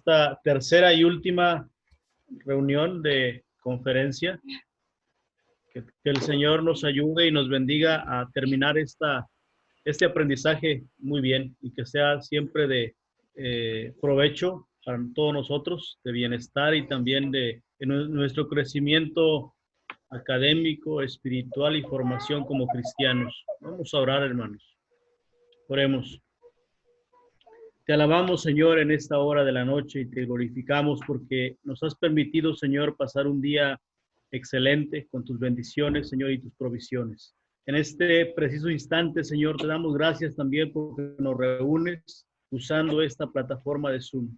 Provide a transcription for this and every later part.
esta tercera y última reunión de conferencia. Que el Señor nos ayude y nos bendiga a terminar este aprendizaje muy bien y que sea siempre de provecho para todos nosotros, de bienestar y también de nuestro crecimiento académico, espiritual y formación como cristianos. Vamos a orar, hermanos. Oremos. Te alabamos, Señor, en esta hora de la noche y te glorificamos porque nos has permitido, Señor, pasar un día excelente con tus bendiciones, Señor, y tus provisiones. En este preciso instante, Señor, te damos gracias también porque nos reúnes usando esta plataforma de Zoom.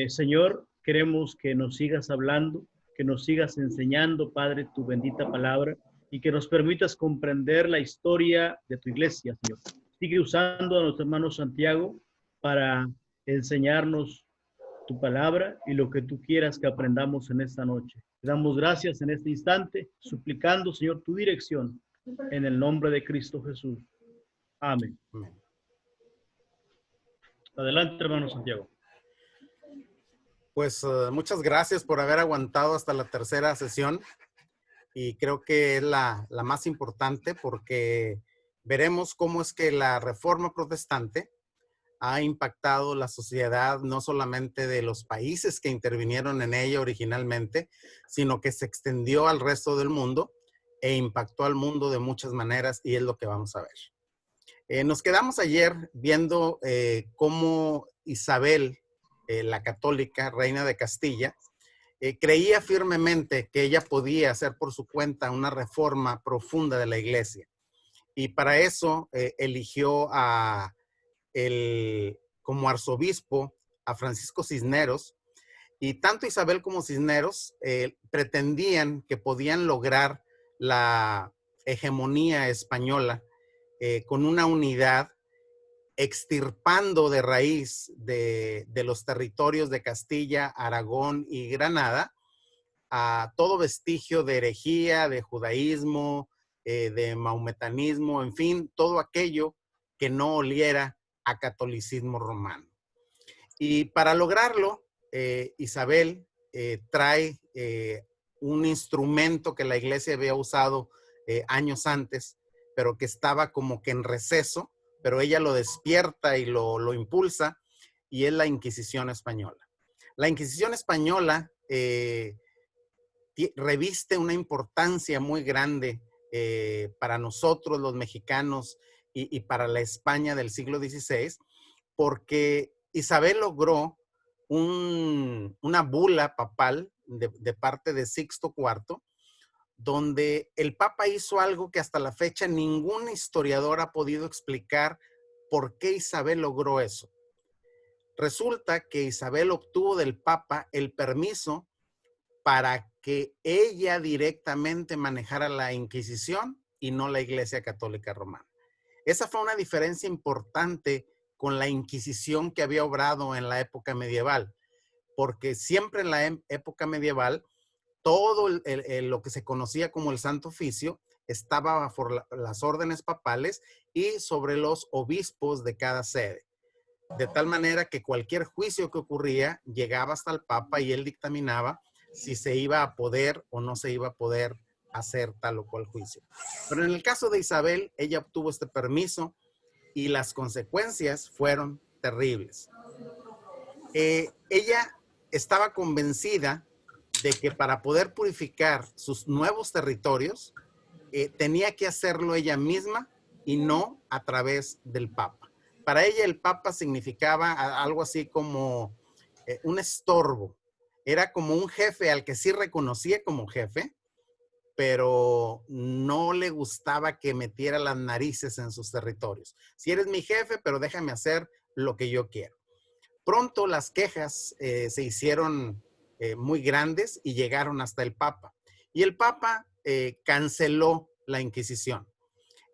Señor, queremos que nos sigas hablando, que nos sigas enseñando, Padre, tu bendita palabra y que nos permitas comprender la historia de tu iglesia, Señor. Sigue usando a nuestro hermano Santiago para enseñarnos tu palabra y lo que tú quieras que aprendamos en esta noche. Te damos gracias en este instante, suplicando, Señor, tu dirección en el nombre de Cristo Jesús. Amén. Adelante, hermano Santiago. Pues muchas gracias por haber aguantado hasta la tercera sesión y creo que es la más importante porque veremos cómo es que la Reforma Protestante ha impactado la sociedad no solamente de los países que intervinieron en ella originalmente, sino que se extendió al resto del mundo e impactó al mundo de muchas maneras y es lo que vamos a ver. Nos quedamos ayer viendo cómo Isabel, la católica, reina de Castilla, creía firmemente que ella podía hacer por su cuenta una reforma profunda de la iglesia. Y para eso eligió como arzobispo a Francisco Cisneros, y tanto Isabel como Cisneros pretendían que podían lograr la hegemonía española con una unidad, extirpando de raíz de los territorios de Castilla, Aragón y Granada a todo vestigio de herejía, de judaísmo, de maometanismo, en fin, todo aquello que no oliera a catolicismo romano. Y para lograrlo, Isabel trae un instrumento que la iglesia había usado años antes, pero que estaba como que en receso, pero ella lo despierta y lo impulsa, y es la Inquisición española. La Inquisición española reviste una importancia muy grande para nosotros los mexicanos y para la España del siglo XVI, porque Isabel logró una bula papal de parte de Sixto IV, donde el Papa hizo algo que hasta la fecha ningún historiador ha podido explicar por qué Isabel logró eso. Resulta que Isabel obtuvo del Papa el permiso para que ella directamente manejara la Inquisición y no la Iglesia Católica Romana. Esa fue una diferencia importante con la Inquisición que había obrado en la época medieval, porque siempre en la época medieval todo lo que se conocía como el Santo Oficio estaba bajo las órdenes papales y sobre los obispos de cada sede. De tal manera que cualquier juicio que ocurría llegaba hasta el Papa y él dictaminaba si se iba a poder o no se iba a poder hacer tal o cual juicio. Pero en el caso de Isabel, ella obtuvo este permiso y las consecuencias fueron terribles. Ella estaba convencida de que para poder purificar sus nuevos territorios, tenía que hacerlo ella misma y no a través del Papa. Para ella el Papa significaba algo así como un estorbo. Era como un jefe al que sí reconocía como jefe, pero no le gustaba que metiera las narices en sus territorios. Si eres mi jefe, pero déjame hacer lo que yo quiero. Pronto las quejas se hicieron muy grandes y llegaron hasta el Papa. Y el Papa canceló la Inquisición.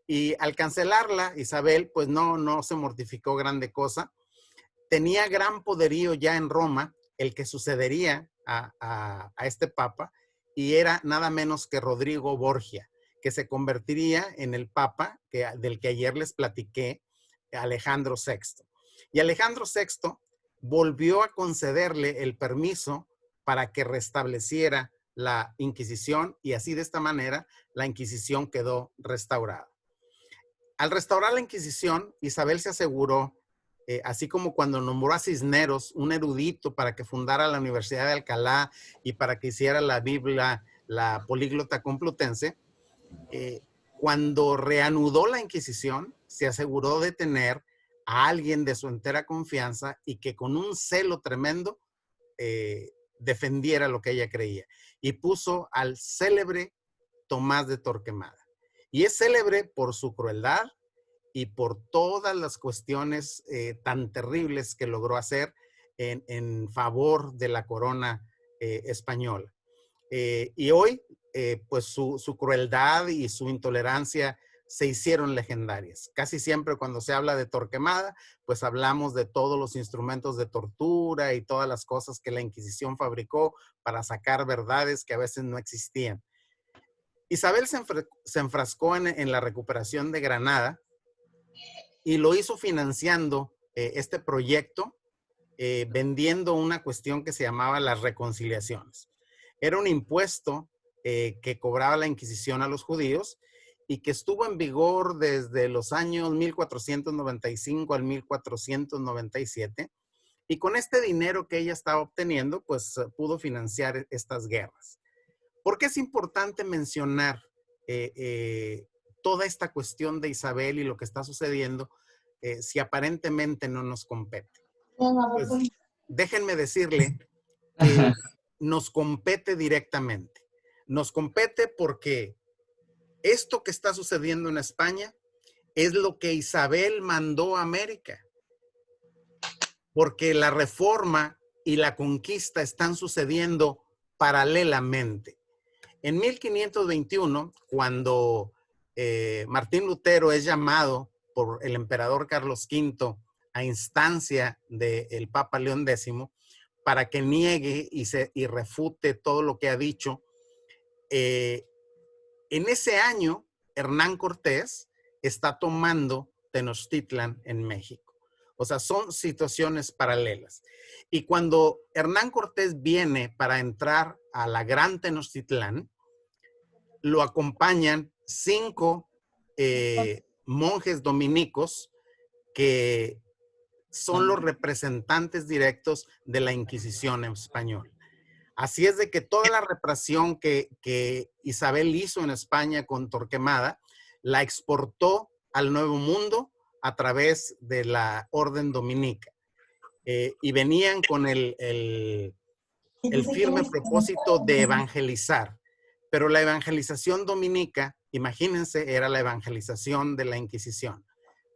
Y al cancelarla, Isabel, pues no se mortificó grande cosa. Tenía gran poderío ya en Roma, el que sucedería a este Papa, y era nada menos que Rodrigo Borgia, que se convertiría en el Papa del que ayer les platiqué, Alejandro VI. Y Alejandro VI volvió a concederle el permiso para que restableciera la Inquisición, y así de esta manera la Inquisición quedó restaurada. Al restaurar la Inquisición, Isabel se aseguró, así como cuando nombró a Cisneros, un erudito, para que fundara la Universidad de Alcalá y para que hiciera la Biblia, la Políglota Complutense, cuando reanudó la Inquisición, se aseguró de tener a alguien de su entera confianza y que con un celo tremendo defendiera lo que ella creía. Y puso al célebre Tomás de Torquemada. Y es célebre por su crueldad y por todas las cuestiones tan terribles que logró hacer en favor de la corona española. Y hoy, pues su crueldad y su intolerancia se hicieron legendarias. Casi siempre cuando se habla de Torquemada, pues hablamos de todos los instrumentos de tortura y todas las cosas que la Inquisición fabricó para sacar verdades que a veces no existían. Isabel se enfrascó en la recuperación de Granada y lo hizo financiando este proyecto, vendiendo una cuestión que se llamaba las reconciliaciones. Era un impuesto que cobraba la Inquisición a los judíos y que estuvo en vigor desde los años 1495 al 1497. Y con este dinero que ella estaba obteniendo, pues pudo financiar estas guerras. ¿Por qué es importante mencionar toda esta cuestión de Isabel y lo que está sucediendo si aparentemente no nos compete? Pues déjenme decirle que nos compete directamente. Nos compete porque esto que está sucediendo en España es lo que Isabel mandó a América. Porque la reforma y la conquista están sucediendo paralelamente. En 1521, cuando Martín Lutero es llamado por el emperador Carlos V a instancia del Papa León X para que niegue y refute todo lo que ha dicho, en ese año Hernán Cortés está tomando Tenochtitlan en México. O sea, son situaciones paralelas. Y cuando Hernán Cortés viene para entrar a la Gran Tenochtitlán, lo acompañan 5 monjes dominicos que son los representantes directos de la Inquisición española. Así es de que toda la represión que Isabel hizo en España con Torquemada, la exportó al Nuevo Mundo a través de la Orden Dominica. Y venían con el firme propósito de evangelizar. Pero la evangelización dominica, imagínense, era la evangelización de la Inquisición.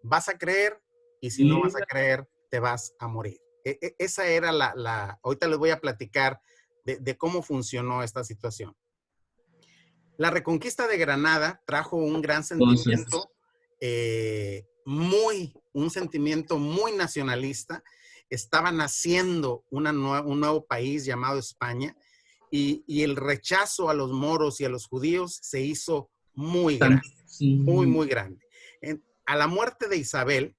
Vas a creer y si no vas a creer, te vas a morir. Esa era ahorita les voy a platicar de cómo funcionó esta situación. La reconquista de Granada trajo un gran sentimiento, un sentimiento muy nacionalista. Estaba naciendo un nuevo país llamado España y el rechazo a los moros y a los judíos se hizo muy grande, muy grande. A la muerte de Isabel,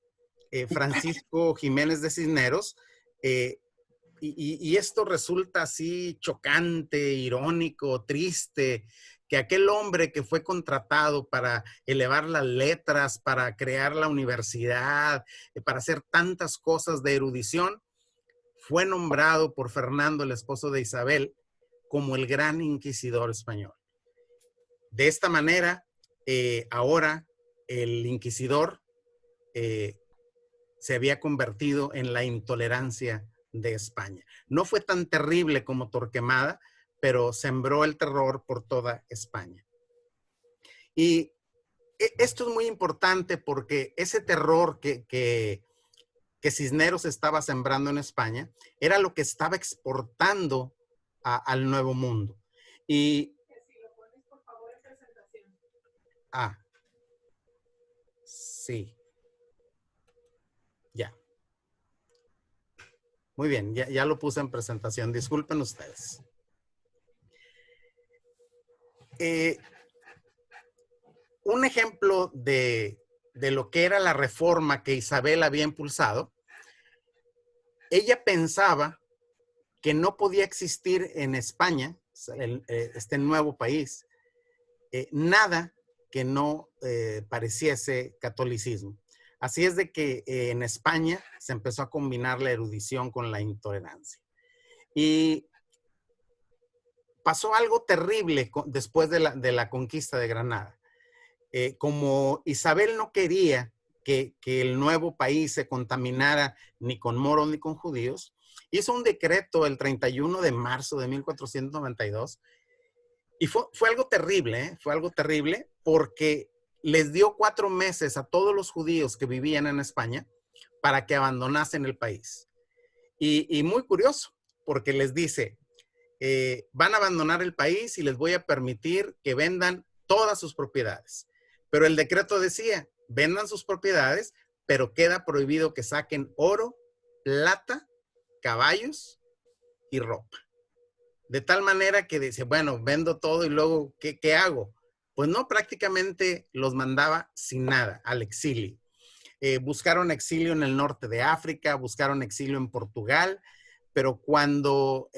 Francisco Jiménez de Cisneros, y esto resulta así chocante, irónico, triste, que aquel hombre que fue contratado para elevar las letras, para crear la universidad, para hacer tantas cosas de erudición, fue nombrado por Fernando, el esposo de Isabel, como el gran inquisidor español. De esta manera, ahora el inquisidor se había convertido en la intolerancia de España. No fue tan terrible como Torquemada, pero sembró el terror por toda España. Y esto es muy importante porque ese terror que Cisneros estaba sembrando en España era lo que estaba exportando al Nuevo Mundo. Y si lo pones, por favor, en presentación. Sí. Ya. Muy bien, ya lo puse en presentación. Disculpen ustedes. Un ejemplo de lo que era la reforma que Isabel había impulsado ella pensaba que no podía existir en España, este nuevo país, nada que no pareciese catolicismo. Así es de que en España se empezó a combinar la erudición con la intolerancia. Y pasó algo terrible después de la conquista de Granada. Como Isabel no quería que el nuevo país se contaminara ni con moros ni con judíos, hizo un decreto el 31 de marzo de 1492 y fue algo terrible, ¿eh? Fue algo terrible porque les dio 4 meses a todos los judíos que vivían en España para que abandonasen el país. Y muy curioso, porque les dice, van a abandonar el país y les voy a permitir que vendan todas sus propiedades. Pero el decreto decía, vendan sus propiedades, pero queda prohibido que saquen oro, plata, caballos y ropa. De tal manera que dice, bueno, vendo todo y luego, ¿qué hago? Pues no, prácticamente los mandaba sin nada al exilio. Buscaron exilio en el norte de África, buscaron exilio en Portugal, pero cuando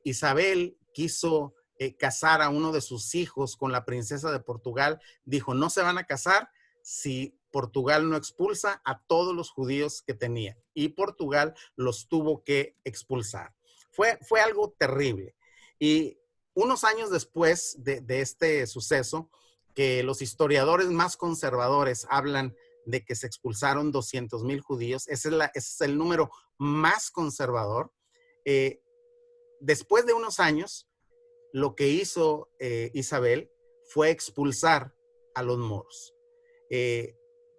Isabel quiso casar a uno de sus hijos con la princesa de Portugal, dijo, no se van a casar si Portugal no expulsa a todos los judíos que tenía. Y Portugal los tuvo que expulsar. Fue algo terrible. Y unos años después de este suceso, que los historiadores más conservadores hablan de que se expulsaron 200,000 judíos, ese es el número más conservador. Después de unos años, lo que hizo Isabel fue expulsar a los moros.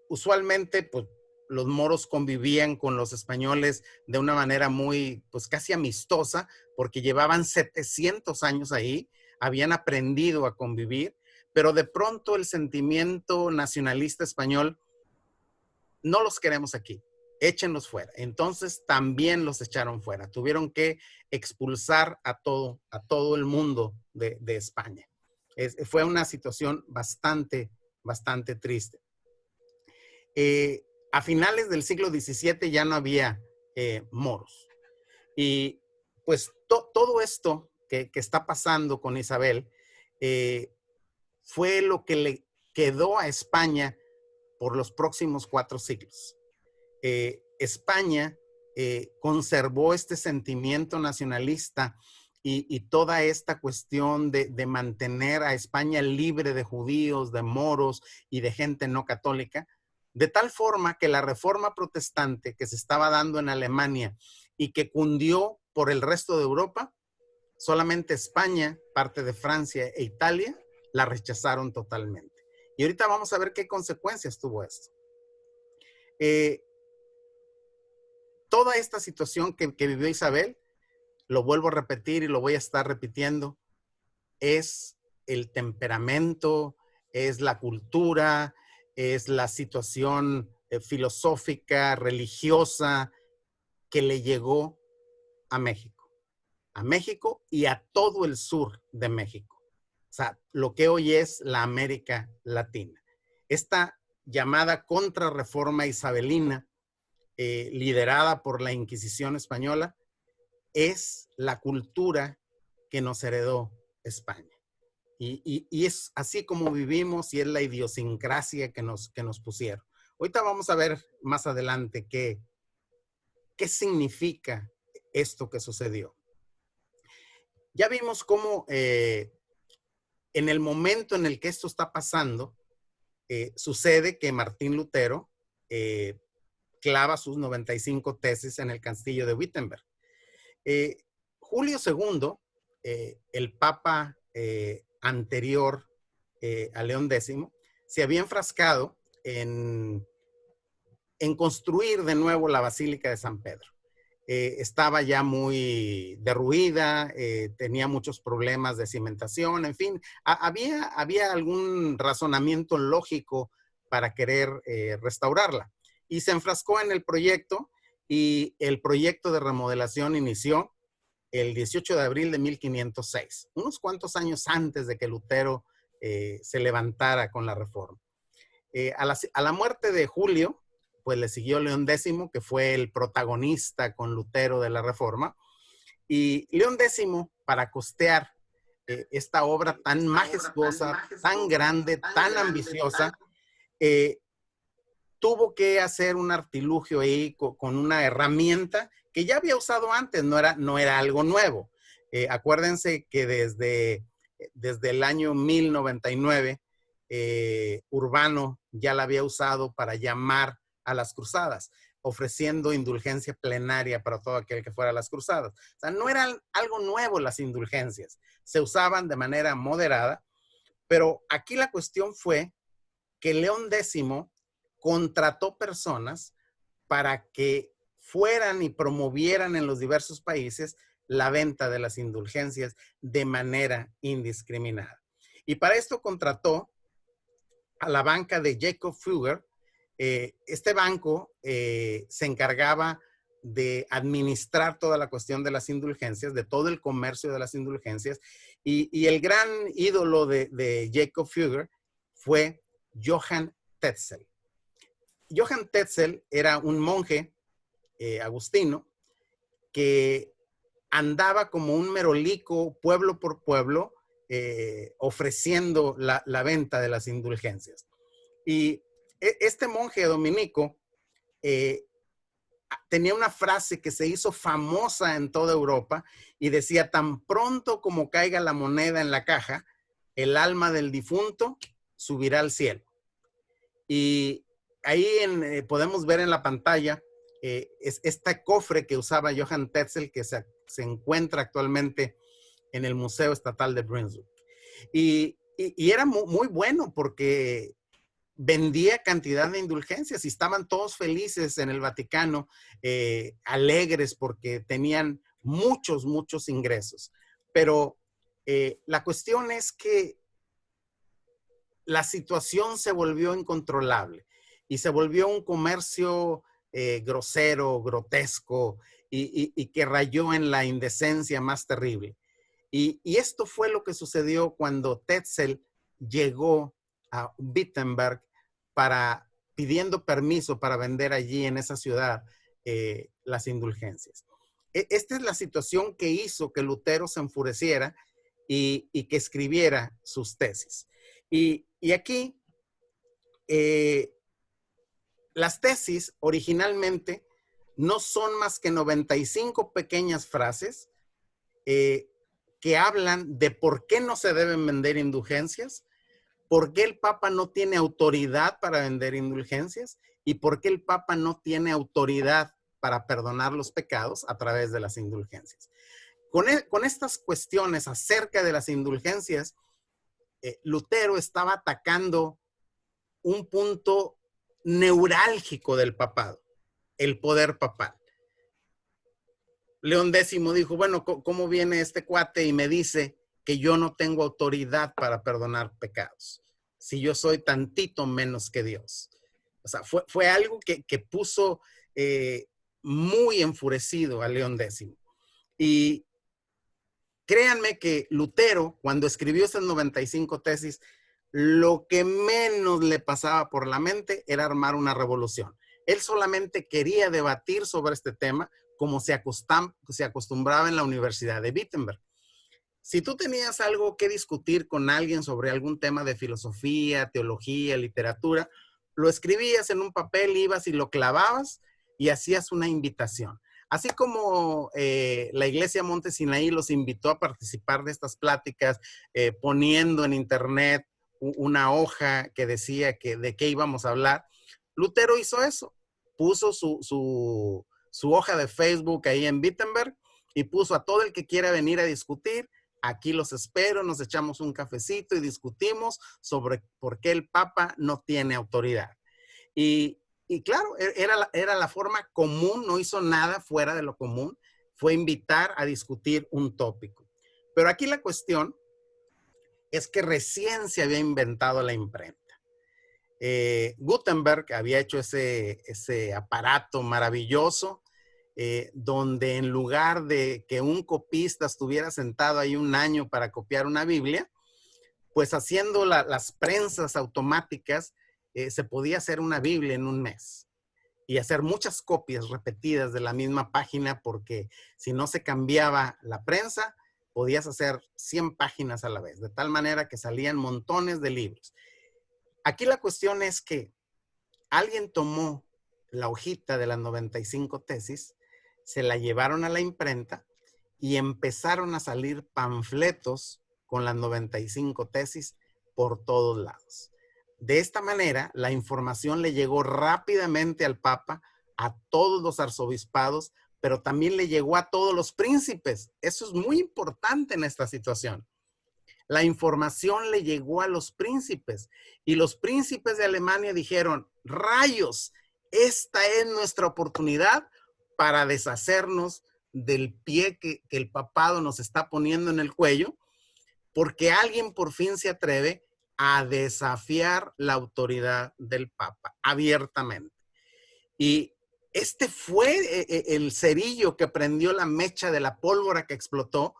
Usualmente, pues, los moros convivían con los españoles de una manera muy, pues, casi amistosa, porque llevaban 700 años ahí, habían aprendido a convivir, pero de pronto el sentimiento nacionalista español, no los queremos aquí, échenlos fuera. Entonces también los echaron fuera. Tuvieron que expulsar a todo el mundo de España. Fue una situación bastante triste. A finales del siglo XVII ya no había moros. Y pues todo esto que está pasando con Isabel fue lo que le quedó a España por los próximos 4 siglos. España conservó este sentimiento nacionalista y toda esta cuestión de mantener a España libre de judíos, de moros y de gente no católica, de tal forma que la reforma protestante que se estaba dando en Alemania y que cundió por el resto de Europa, solamente España, parte de Francia e Italia, la rechazaron totalmente. Y ahorita vamos a ver qué consecuencias tuvo esto. Toda esta situación que vivió Isabel, lo vuelvo a repetir y lo voy a estar repitiendo, es el temperamento, es la cultura, es la situación filosófica, religiosa que le llegó a México y a todo el sur de México. O sea, lo que hoy es la América Latina. Esta llamada contrarreforma isabelina, liderada por la Inquisición española, es la cultura que nos heredó España. Y es así como vivimos y es la idiosincrasia que nos pusieron. Ahorita vamos a ver más adelante qué significa esto que sucedió. Ya vimos cómo en el momento en el que esto está pasando, sucede que Martín Lutero clava sus 95 tesis en el castillo de Wittenberg. Julio II, el papa anterior a León X, se había enfrascado en construir de nuevo la Basílica de San Pedro. Estaba ya muy derruida, tenía muchos problemas de cimentación, en fin, había algún razonamiento lógico para querer restaurarla. Y se enfrascó en el proyecto y el proyecto de remodelación inició el 18 de abril de 1506, unos cuantos años antes de que Lutero se levantara con la reforma. A la muerte de Julio, pues le siguió León X, que fue el protagonista con Lutero de la Reforma. Y León X, para costear esta obra tan majestuosa, tan grande, tan ambiciosa, tuvo que hacer un artilugio ahí con una herramienta que ya había usado antes, no era algo nuevo. Acuérdense que desde el año 1099, Urbano ya la había usado para llamar a las cruzadas, ofreciendo indulgencia plenaria para todo aquel que fuera a las cruzadas. O sea, no eran algo nuevo las indulgencias, se usaban de manera moderada, pero aquí la cuestión fue que León X contrató personas para que fueran y promovieran en los diversos países la venta de las indulgencias de manera indiscriminada. Y para esto contrató a la banca de Jacob Fugger. Este banco se encargaba de administrar toda la cuestión de las indulgencias, de todo el comercio de las indulgencias, y el gran ídolo de Jacob Fugger fue Johann Tetzel. Johann Tetzel era un monje agustino que andaba como un merolico pueblo por pueblo ofreciendo la venta de las indulgencias. Y este monje dominico tenía una frase que se hizo famosa en toda Europa y decía: tan pronto como caiga la moneda en la caja, el alma del difunto subirá al cielo. Y ahí podemos ver en la pantalla este cofre que usaba Johann Tetzel, que se encuentra actualmente en el Museo Estatal de Brunswick. Y era muy bueno porque vendía cantidad de indulgencias y estaban todos felices en el Vaticano, alegres porque tenían muchos ingresos. Pero la cuestión es que la situación se volvió incontrolable y se volvió un comercio grosero, grotesco y que rayó en la indecencia más terrible. Y esto fue lo que sucedió cuando Tetzel llegó a Wittenberg pidiendo permiso para vender allí en esa ciudad las indulgencias. Esta es la situación que hizo que Lutero se enfureciera y que escribiera sus tesis. Y aquí, las tesis originalmente no son más que 95 pequeñas frases que hablan de por qué no se deben vender indulgencias, por qué el Papa no tiene autoridad para vender indulgencias y por qué el Papa no tiene autoridad para perdonar los pecados a través de las indulgencias. Con estas cuestiones acerca de las indulgencias, Lutero estaba atacando un punto neurálgico del papado, el poder papal. León X dijo: bueno, ¿cómo viene este cuate y me dice que yo no tengo autoridad para perdonar pecados, si yo soy tantito menos que Dios? O sea, fue algo que puso muy enfurecido a León X. Y créanme que Lutero, cuando escribió esas 95 tesis, lo que menos le pasaba por la mente era armar una revolución. Él solamente quería debatir sobre este tema como se acostumbraba en la Universidad de Wittenberg. Si tú tenías algo que discutir con alguien sobre algún tema de filosofía, teología, literatura, lo escribías en un papel, ibas y lo clavabas y hacías una invitación. Así como la Iglesia Monte Sinaí los invitó a participar de estas pláticas, poniendo en internet una hoja que decía de qué íbamos a hablar, Lutero hizo eso. Puso su hoja de Facebook ahí en Wittenberg y puso: a todo el que quiera venir a discutir, aquí los espero, nos echamos un cafecito y discutimos sobre por qué el Papa no tiene autoridad. Y claro, era la forma común, no hizo nada fuera de lo común, fue invitar a discutir un tópico. Pero aquí la cuestión es que recién se había inventado la imprenta. Gutenberg había hecho ese aparato maravilloso donde en lugar de que un copista estuviera sentado ahí un año para copiar una Biblia, pues haciendo las prensas automáticas se podía hacer una Biblia en un mes. y hacer muchas copias repetidas de la misma página, porque si no se cambiaba la prensa, podías hacer 100 páginas a la vez, de tal manera que salían montones de libros. Aquí la cuestión es que alguien tomó la hojita de las 95 tesis, se la llevaron a la imprenta y empezaron a salir panfletos con las 95 tesis por todos lados. De esta manera, la información le llegó rápidamente al Papa, a todos los arzobispados, pero también le llegó a todos los príncipes. Eso es muy importante en esta situación. La información le llegó a los príncipes y los príncipes de Alemania dijeron, rayos, esta es nuestra oportunidad para deshacernos del pie que el papado nos está poniendo en el cuello, porque alguien por fin se atreve a desafiar la autoridad del Papa abiertamente. Y este fue el cerillo que prendió la mecha de la pólvora que explotó,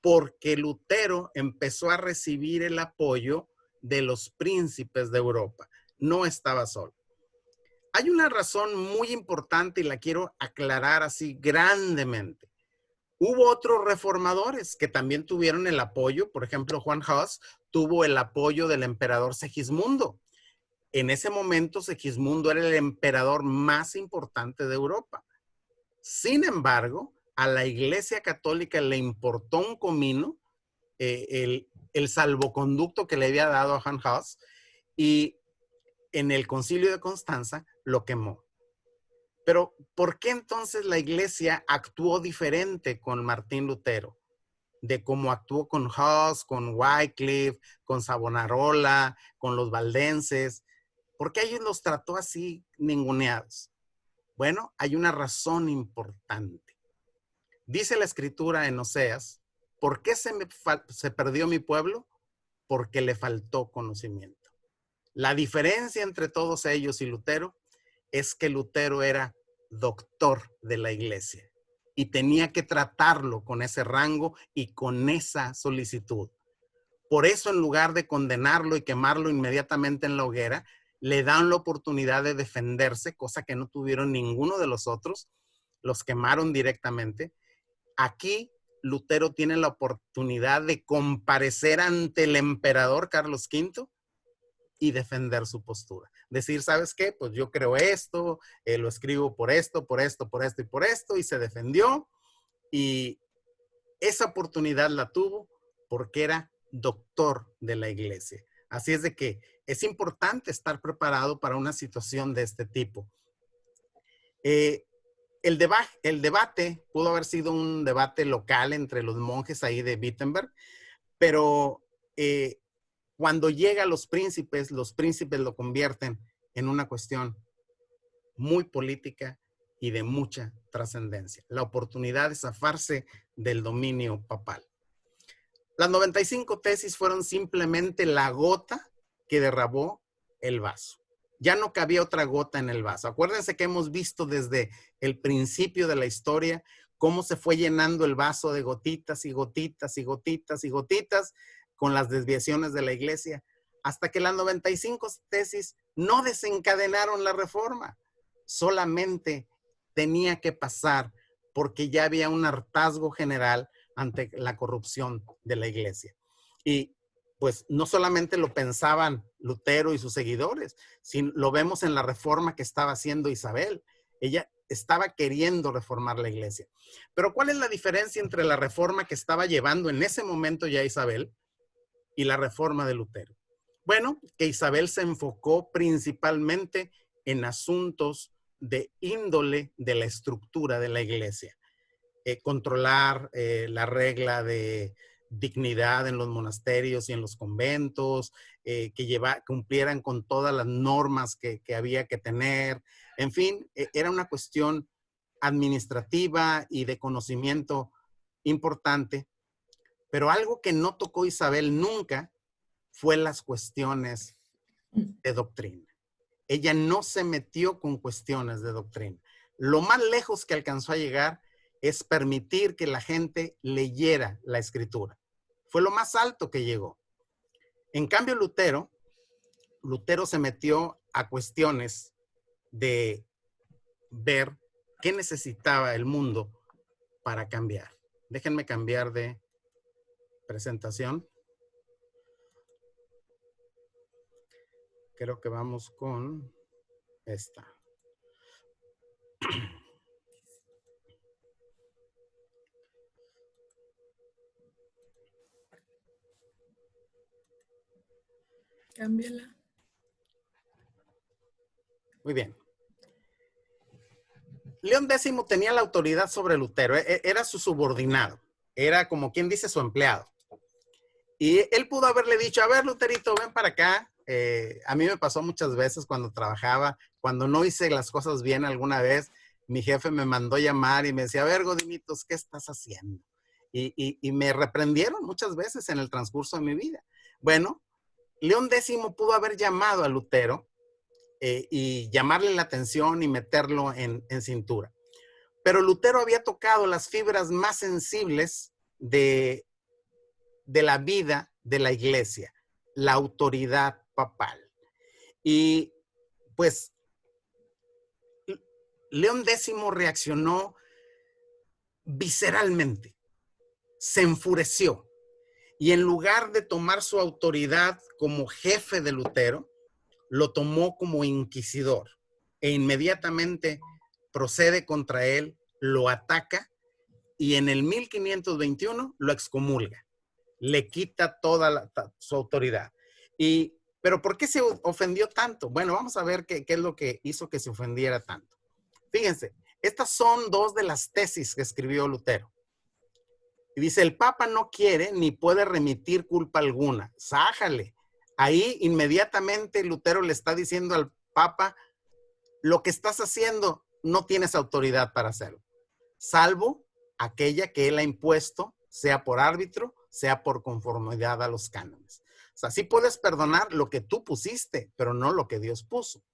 porque Lutero empezó a recibir el apoyo de los príncipes de Europa. No estaba solo. Hay una razón muy importante y la quiero aclarar así grandemente. Hubo otros reformadores que también tuvieron el apoyo. Por ejemplo, Juan Hus tuvo el apoyo del emperador Segismundo. En ese momento, Segismundo era el emperador más importante de Europa. Sin embargo, a la Iglesia Católica le importó un comino el salvoconducto que le había dado a Juan Hus, y en el Concilio de Constanza lo quemó. Pero, ¿por qué entonces la Iglesia actuó diferente con Martín Lutero de cómo actuó con Hus, con Wycliffe, con Savonarola, con los valdenses? ¿Por qué a ellos los trató así ninguneados? Bueno, hay una razón importante. Dice la Escritura en Oseas, ¿por qué se perdió mi pueblo? Porque le faltó conocimiento. La diferencia entre todos ellos y Lutero es que Lutero era doctor de la iglesia y tenía que tratarlo con ese rango y con esa solicitud. Por eso, en lugar de condenarlo y quemarlo inmediatamente en la hoguera, le dan la oportunidad de defenderse, cosa que no tuvieron ninguno de los otros. Los quemaron directamente. Aquí Lutero tiene la oportunidad de comparecer ante el emperador Carlos V y defender su postura. Decir, ¿sabes qué? Pues yo creo esto, lo escribo por esto, por esto, por esto y por esto, y se defendió. Y esa oportunidad la tuvo porque era doctor de la iglesia. Así es de que es importante estar preparado para una situación de este tipo. El debate pudo haber sido un debate local entre los monjes ahí de Wittenberg, pero cuando llega a los príncipes lo convierten en una cuestión muy política y de mucha trascendencia. La oportunidad de zafarse del dominio papal. Las 95 tesis fueron simplemente la gota que derramó el vaso. Ya no cabía otra gota en el vaso. Acuérdense que hemos visto desde el principio de la historia cómo se fue llenando el vaso de gotitas y gotitas y gotitas y gotitas con las desviaciones de la iglesia, hasta que las 95 tesis no desencadenaron la reforma. Solamente tenía que pasar porque ya había un hartazgo general ante la corrupción de la iglesia. Y pues no solamente lo pensaban Lutero y sus seguidores, sino lo vemos en la reforma que estaba haciendo Isabel. Ella estaba queriendo reformar la iglesia. Pero ¿cuál es la diferencia entre la reforma que estaba llevando en ese momento ya Isabel y la reforma de Lutero? Bueno, que Isabel se enfocó principalmente en asuntos de índole de la estructura de la iglesia. Controlar la regla de dignidad en los monasterios y en los conventos, que cumplieran con todas las normas que había que tener. En fin, era una cuestión administrativa y de conocimiento importante, pero algo que no tocó Isabel nunca fue las cuestiones de doctrina. Ella no se metió con cuestiones de doctrina. Lo más lejos que alcanzó a llegar es permitir que la gente leyera la escritura. Fue lo más alto que llegó. En cambio, Lutero se metió a cuestiones de ver qué necesitaba el mundo para cambiar. Déjenme cambiar de presentación. Creo que vamos con esta. Cámbiala. Muy bien. León X tenía la autoridad sobre Lutero, era su subordinado, era como quien dice su empleado. Y él pudo haberle dicho, a ver, Luterito, ven para acá. A mí me pasó muchas veces cuando trabajaba, cuando no hice las cosas bien alguna vez, mi jefe me mandó llamar y me decía, a ver, Godinitos, ¿qué estás haciendo? Y me reprendieron muchas veces en el transcurso de mi vida. Bueno, León X pudo haber llamado a Lutero y llamarle la atención y meterlo en cintura. Pero Lutero había tocado las fibras más sensibles de la vida de la iglesia, la autoridad papal. Y pues León X reaccionó visceralmente, se enfureció y en lugar de tomar su autoridad como jefe de Lutero, lo tomó como inquisidor e inmediatamente procede contra él, lo ataca y en el 1521 lo excomulga. Le quita toda su autoridad. Pero ¿por qué se ofendió tanto? Bueno, vamos a ver qué es lo que hizo que se ofendiera tanto. Fíjense, estas son dos de las tesis que escribió Lutero. Y dice, el Papa no quiere ni puede remitir culpa alguna. Sájale. Ahí inmediatamente Lutero le está diciendo al Papa, lo que estás haciendo no tienes autoridad para hacerlo, salvo aquella que él ha impuesto, sea por árbitro, sea por conformidad a los cánones. O sea, sí puedes perdonar lo que tú pusiste, pero no lo que Dios puso.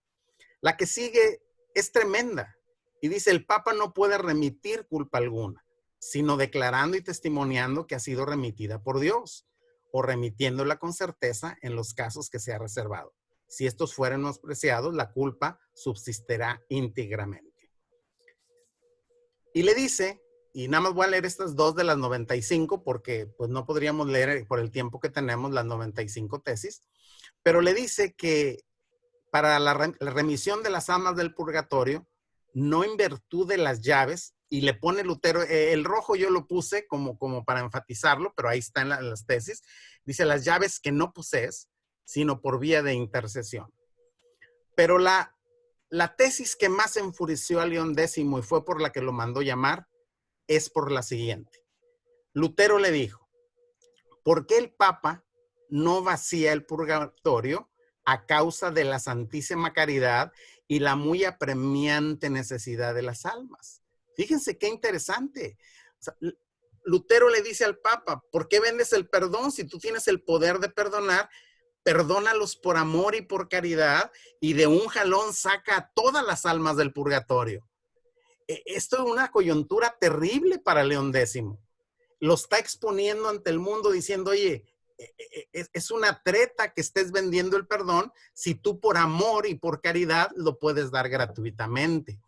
La que sigue es tremenda y dice, el Papa no puede remitir culpa alguna, sino declarando y testimoniando que ha sido remitida por Dios o remitiéndola con certeza en los casos que se ha reservado. Si estos fueren menospreciados, la culpa subsistirá íntegramente. Y le dice, y nada más voy a leer estas dos de las 95 porque pues no podríamos leer por el tiempo que tenemos las 95 tesis, pero le dice que para la remisión de las almas del purgatorio, no en virtud de las llaves, y le pone Lutero, el rojo yo lo puse como para enfatizarlo, pero ahí está en las tesis, dice las llaves que no posees, sino por vía de intercesión. Pero la tesis que más enfureció a León X y fue por la que lo mandó llamar, es por la siguiente. Lutero le dijo, ¿por qué el Papa no vacía el purgatorio a causa de la santísima caridad y la muy apremiante necesidad de las almas? Fíjense qué interesante. O sea, Lutero le dice al Papa, ¿por qué vendes el perdón si tú tienes el poder de perdonar? Perdónalos por amor y por caridad y de un jalón saca a todas las almas del purgatorio. Esto es una coyuntura terrible para León X. Lo está exponiendo ante el mundo diciendo, oye, es una treta que estés vendiendo el perdón si tú por amor y por caridad lo puedes dar gratuitamente.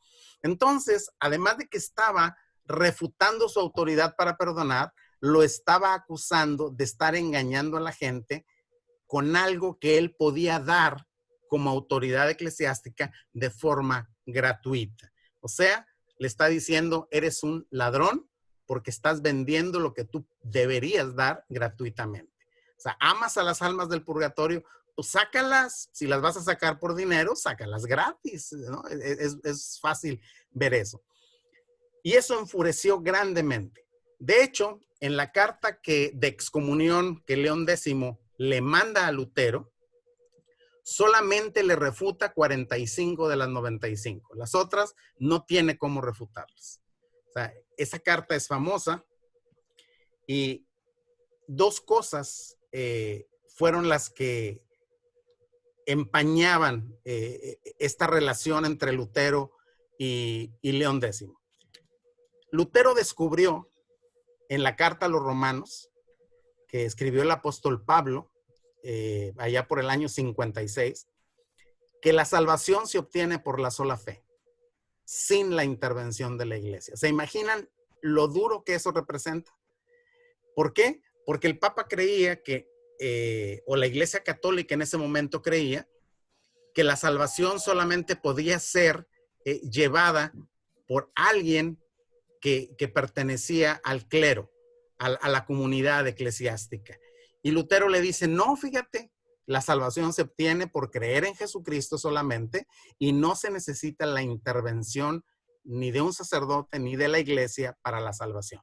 Entonces, además de que estaba refutando su autoridad para perdonar, lo estaba acusando de estar engañando a la gente con algo que él podía dar como autoridad eclesiástica de forma gratuita. O sea, le está diciendo, eres un ladrón porque estás vendiendo lo que tú deberías dar gratuitamente. O sea, amas a las almas del purgatorio, pues sácalas. Si las vas a sacar por dinero, sácalas gratis, ¿no? Es fácil ver eso. Y eso enfureció grandemente. De hecho, en la carta de excomunión que León X le manda a Lutero, solamente le refuta 45 de las 95. Las otras no tiene cómo refutarlas. O sea, esa carta es famosa y dos cosas fueron las que empañaban esta relación entre Lutero y León X. Lutero descubrió en la carta a los romanos que escribió el apóstol Pablo allá por el año 56, que la salvación se obtiene por la sola fe, sin la intervención de la iglesia. ¿Se imaginan lo duro que eso representa? ¿Por qué? Porque el Papa creía que, o la Iglesia Católica en ese momento creía, que la salvación solamente podía ser llevada por alguien que pertenecía al clero, a la comunidad eclesiástica. Y Lutero le dice, no, fíjate, la salvación se obtiene por creer en Jesucristo solamente y no se necesita la intervención ni de un sacerdote ni de la iglesia para la salvación.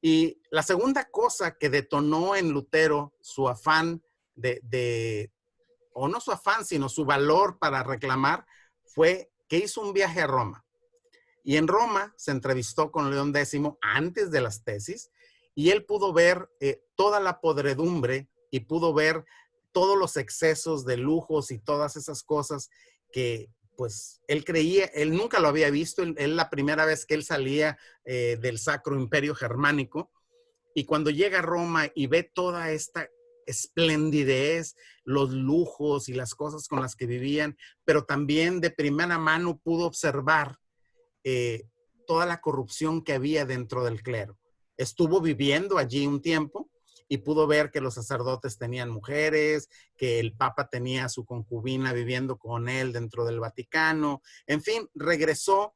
Y la segunda cosa que detonó en Lutero su afán o no su afán, sino su valor para reclamar, fue que hizo un viaje a Roma. Y en Roma se entrevistó con León X antes de las tesis, y él pudo ver toda la podredumbre y pudo ver todos los excesos de lujos y todas esas cosas que pues él creía, él nunca lo había visto, él la primera vez que él salía del Sacro Imperio Germánico, y cuando llega a Roma y ve toda esta esplendidez, los lujos y las cosas con las que vivían, pero también de primera mano pudo observar toda la corrupción que había dentro del clero. Estuvo viviendo allí un tiempo y pudo ver que los sacerdotes tenían mujeres, que el Papa tenía a su concubina viviendo con él dentro del Vaticano. En fin, regresó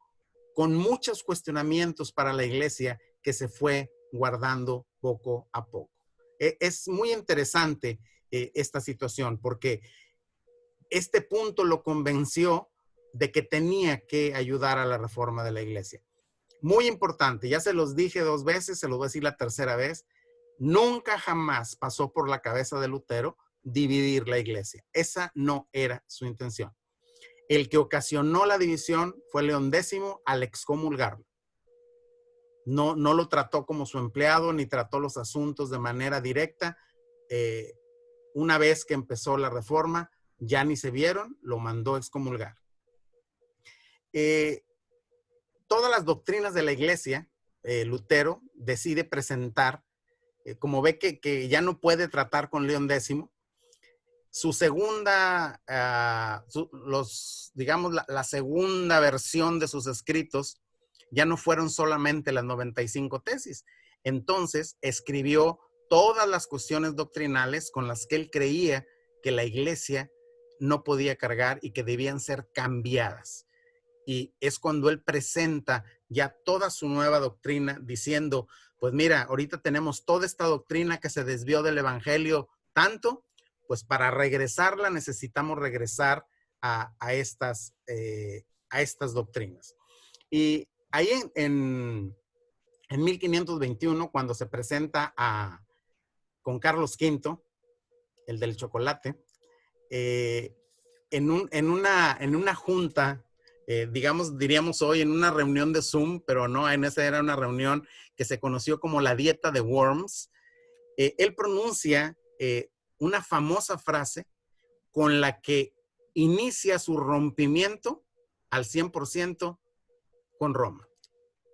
con muchos cuestionamientos para la iglesia que se fue guardando poco a poco. Es muy interesante esta situación porque este punto lo convenció de que tenía que ayudar a la reforma de la iglesia. Muy importante, ya se los dije 2 veces, se los voy a decir la tercera vez, nunca jamás pasó por la cabeza de Lutero dividir la iglesia. Esa no era su intención. El que ocasionó la división fue León X al excomulgarlo. No lo trató como su empleado, ni trató los asuntos de manera directa. Una vez que empezó la reforma, ya ni se vieron, lo mandó excomulgar. Todas las doctrinas de la iglesia, Lutero decide presentar, como ve que ya no puede tratar con León X, su segunda, digamos, la segunda versión de sus escritos ya no fueron solamente las 95 tesis. Entonces escribió todas las cuestiones doctrinales con las que él creía que la iglesia no podía cargar y que debían ser cambiadas. Y es cuando él presenta ya toda su nueva doctrina diciendo, pues mira, ahorita tenemos toda esta doctrina que se desvió del evangelio tanto, pues para regresarla necesitamos regresar a estas doctrinas. Y ahí en 1521, cuando se presenta con Carlos V, el del chocolate, en una junta, diríamos hoy en una reunión de Zoom, pero no, en esa era una reunión que se conoció como la dieta de Worms, él pronuncia una famosa frase con la que inicia su rompimiento al 100% con Roma.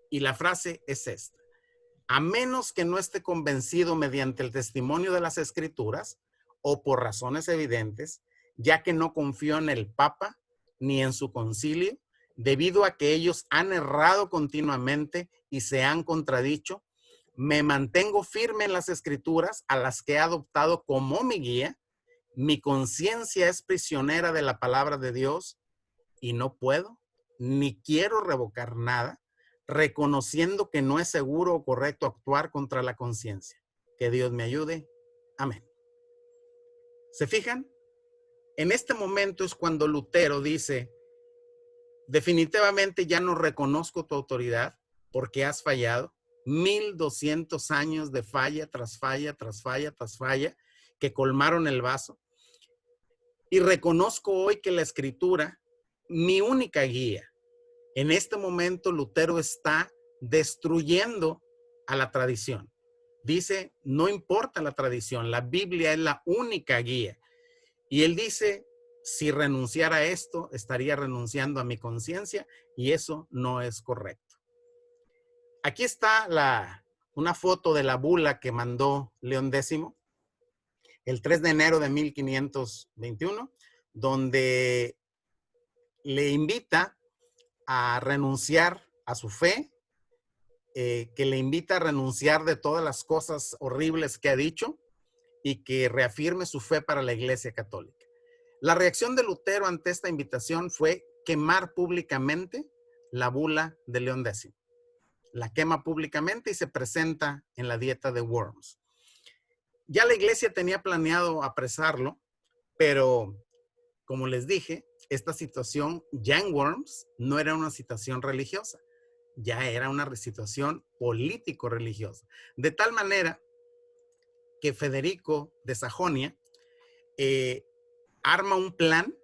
Y la frase es esta: a menos que no esté convencido mediante el testimonio de las Escrituras o por razones evidentes, ya que no confío en el Papa ni en su concilio, debido a que ellos han errado continuamente y se han contradicho, me mantengo firme en las Escrituras a las que he adoptado como mi guía. Mi conciencia es prisionera de la palabra de Dios y no puedo ni quiero revocar nada, reconociendo que no es seguro o correcto actuar contra la conciencia. Que Dios me ayude. Amén. ¿Se fijan? En este momento es cuando Lutero dice, definitivamente ya no reconozco tu autoridad porque has fallado. 1200 años de falla tras falla, tras falla, tras falla, que colmaron el vaso. Y reconozco hoy que la Escritura, mi única guía. En este momento Lutero está destruyendo a la tradición. Dice, no importa la tradición, la Biblia es la única guía. Y él dice, si renunciara a esto, estaría renunciando a mi conciencia y eso no es correcto. Aquí está una foto de la bula que mandó León X el 3 de enero de 1521, donde le invita a renunciar a su fe, que le invita a renunciar de todas las cosas horribles que ha dicho y que reafirme su fe para la Iglesia Católica. La reacción de Lutero ante esta invitación fue quemar públicamente la bula de León X. La quema públicamente y se presenta en la Dieta de Worms. Ya la Iglesia tenía planeado apresarlo, pero como les dije, esta situación ya en Worms no era una situación religiosa, ya era una situación político-religiosa. De tal manera que Federico de Sajonia arma un plan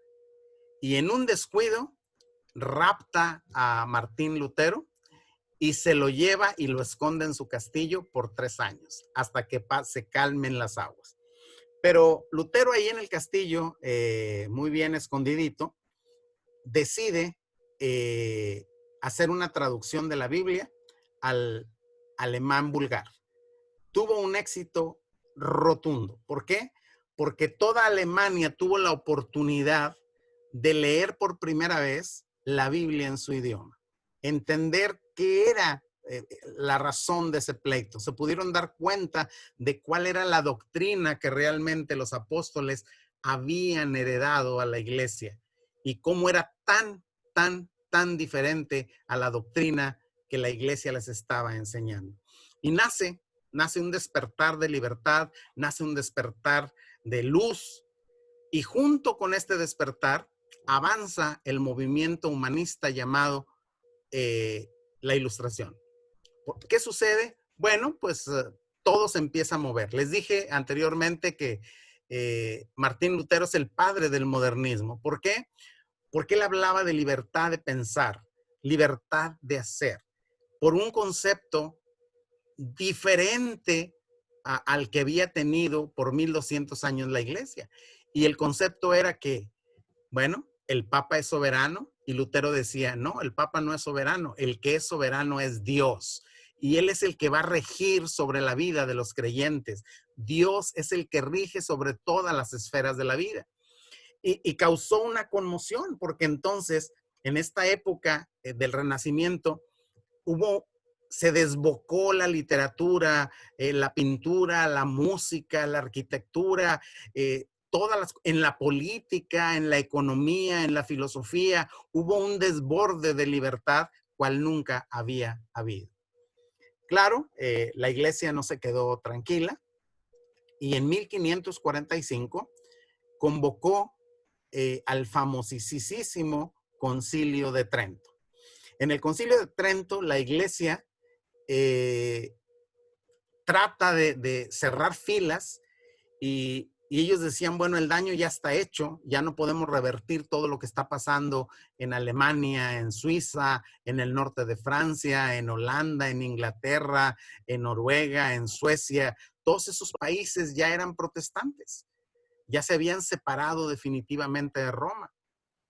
y en un descuido rapta a Martín Lutero y se lo lleva y lo esconde en su castillo por 3 años, hasta que se calmen las aguas. Pero Lutero ahí en el castillo, muy bien escondidito, decide hacer una traducción de la Biblia al alemán vulgar. Tuvo un éxito rotundo. ¿Por qué? Porque toda Alemania tuvo la oportunidad de leer por primera vez la Biblia en su idioma, entender qué era la razón de ese pleito. Se pudieron dar cuenta de cuál era la doctrina que realmente los apóstoles habían heredado a la iglesia y cómo era tan diferente a la doctrina que la iglesia les estaba enseñando. Y nace un despertar de libertad, nace un despertar de luz, y junto con este despertar avanza el movimiento humanista llamado la Ilustración. ¿Qué sucede? Bueno, pues todo se empieza a mover. Les dije anteriormente que Martín Lutero es el padre del modernismo. ¿Por qué? Porque él hablaba de libertad de pensar, libertad de hacer, por un concepto diferente al que había tenido por 1200 años la iglesia. Y el concepto era que, bueno, el Papa es soberano, y Lutero decía, no, el Papa no es soberano, el que es soberano es Dios. Y él es el que va a regir sobre la vida de los creyentes. Dios es el que rige sobre todas las esferas de la vida. Y causó una conmoción, porque entonces, en esta época del Renacimiento, se desbocó la literatura, la pintura, la música, la arquitectura, en la política, en la economía, en la filosofía, hubo un desborde de libertad cual nunca había habido. Claro, la iglesia no se quedó tranquila y en 1545 convocó al famosísimo Concilio de Trento. En el Concilio de Trento, la iglesia trata de cerrar filas y ellos decían, bueno, el daño ya está hecho, ya no podemos revertir todo lo que está pasando en Alemania, en Suiza, en el norte de Francia, en Holanda, en Inglaterra, en Noruega, en Suecia. Todos esos países ya eran protestantes, ya se habían separado definitivamente de Roma.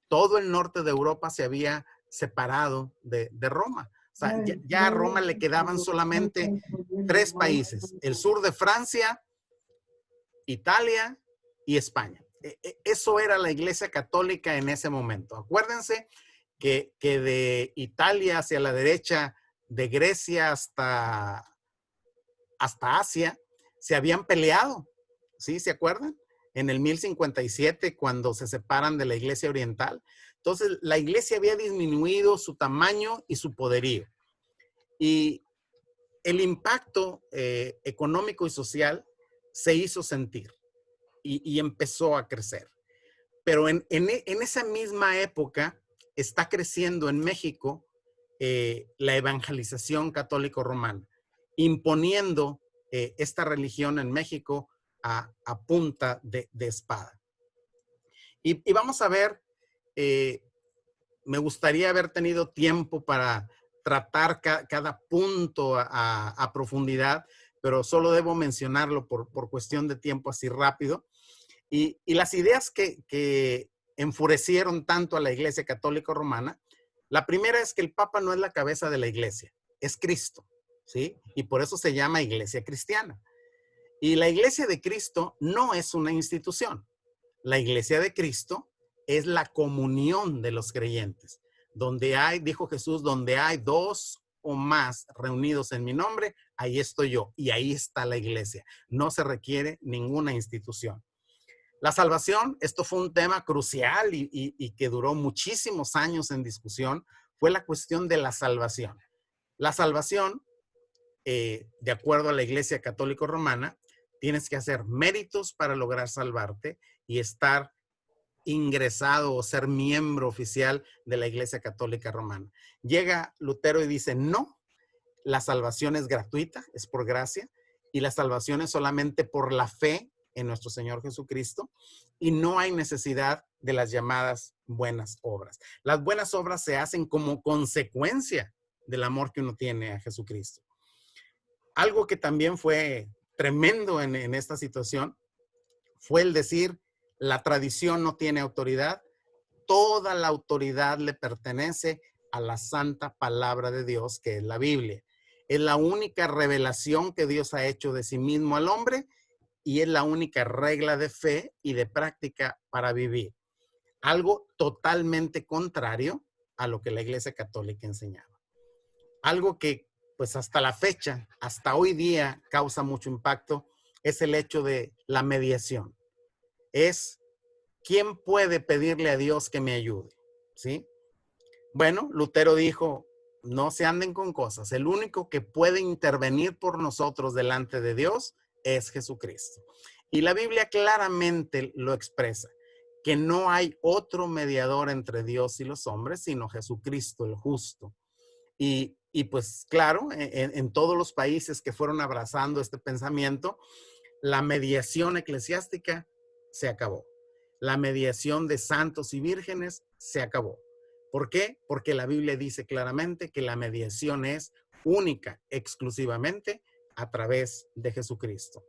Todo el norte de Europa se había separado de Roma. O sea, ya a Roma le quedaban solamente 3 países, el sur de Francia, Italia y España. Eso era la Iglesia Católica en ese momento. Acuérdense que de Italia hacia la derecha, de Grecia hasta Asia, se habían peleado. ¿Sí? ¿Se acuerdan? En el 1057, cuando se separan de la Iglesia Oriental. Entonces, la Iglesia había disminuido su tamaño y su poderío. Y el impacto económico y social se hizo sentir y empezó a crecer. Pero en esa misma época está creciendo en México la evangelización católico-romana, imponiendo esta religión en México a punta de espada. Y vamos a ver, me gustaría haber tenido tiempo para tratar cada punto a profundidad, pero solo debo mencionarlo por cuestión de tiempo así rápido. Y las ideas que enfurecieron tanto a la Iglesia Católica Romana, la primera es que el Papa no es la cabeza de la Iglesia, es Cristo, ¿sí? Y por eso se llama Iglesia Cristiana. Y la Iglesia de Cristo no es una institución. La Iglesia de Cristo es la comunión de los creyentes. Donde hay, dijo Jesús, donde hay dos o más reunidos en mi nombre, ahí estoy yo y ahí está la iglesia. No se requiere ninguna institución. La salvación, esto fue un tema crucial y que duró muchísimos años en discusión, fue la cuestión de la salvación. La salvación, de acuerdo a la Iglesia Católica Romana, tienes que hacer méritos para lograr salvarte y estar ingresado o ser miembro oficial de la Iglesia Católica Romana. Llega Lutero y dice, no, la salvación es gratuita, es por gracia, y la salvación es solamente por la fe en nuestro Señor Jesucristo, y no hay necesidad de las llamadas buenas obras. Las buenas obras se hacen como consecuencia del amor que uno tiene a Jesucristo. Algo que también fue tremendo en esta situación fue el decir, la tradición no tiene autoridad, toda la autoridad le pertenece a la santa palabra de Dios, que es la Biblia. Es la única revelación que Dios ha hecho de sí mismo al hombre y es la única regla de fe y de práctica para vivir. Algo totalmente contrario a lo que la Iglesia Católica enseñaba. Algo que, pues hasta la fecha, hasta hoy día, causa mucho impacto, es el hecho de la mediación. Es, ¿quién puede pedirle a Dios que me ayude? ¿Sí? Bueno, Lutero dijo, no se anden con cosas. El único que puede intervenir por nosotros delante de Dios es Jesucristo. Y la Biblia claramente lo expresa, que no hay otro mediador entre Dios y los hombres, sino Jesucristo el justo. Y pues claro, en todos los países que fueron abrazando este pensamiento, la mediación eclesiástica se acabó. La mediación de santos y vírgenes se acabó. ¿Por qué? Porque la Biblia dice claramente que la mediación es única, exclusivamente a través de Jesucristo.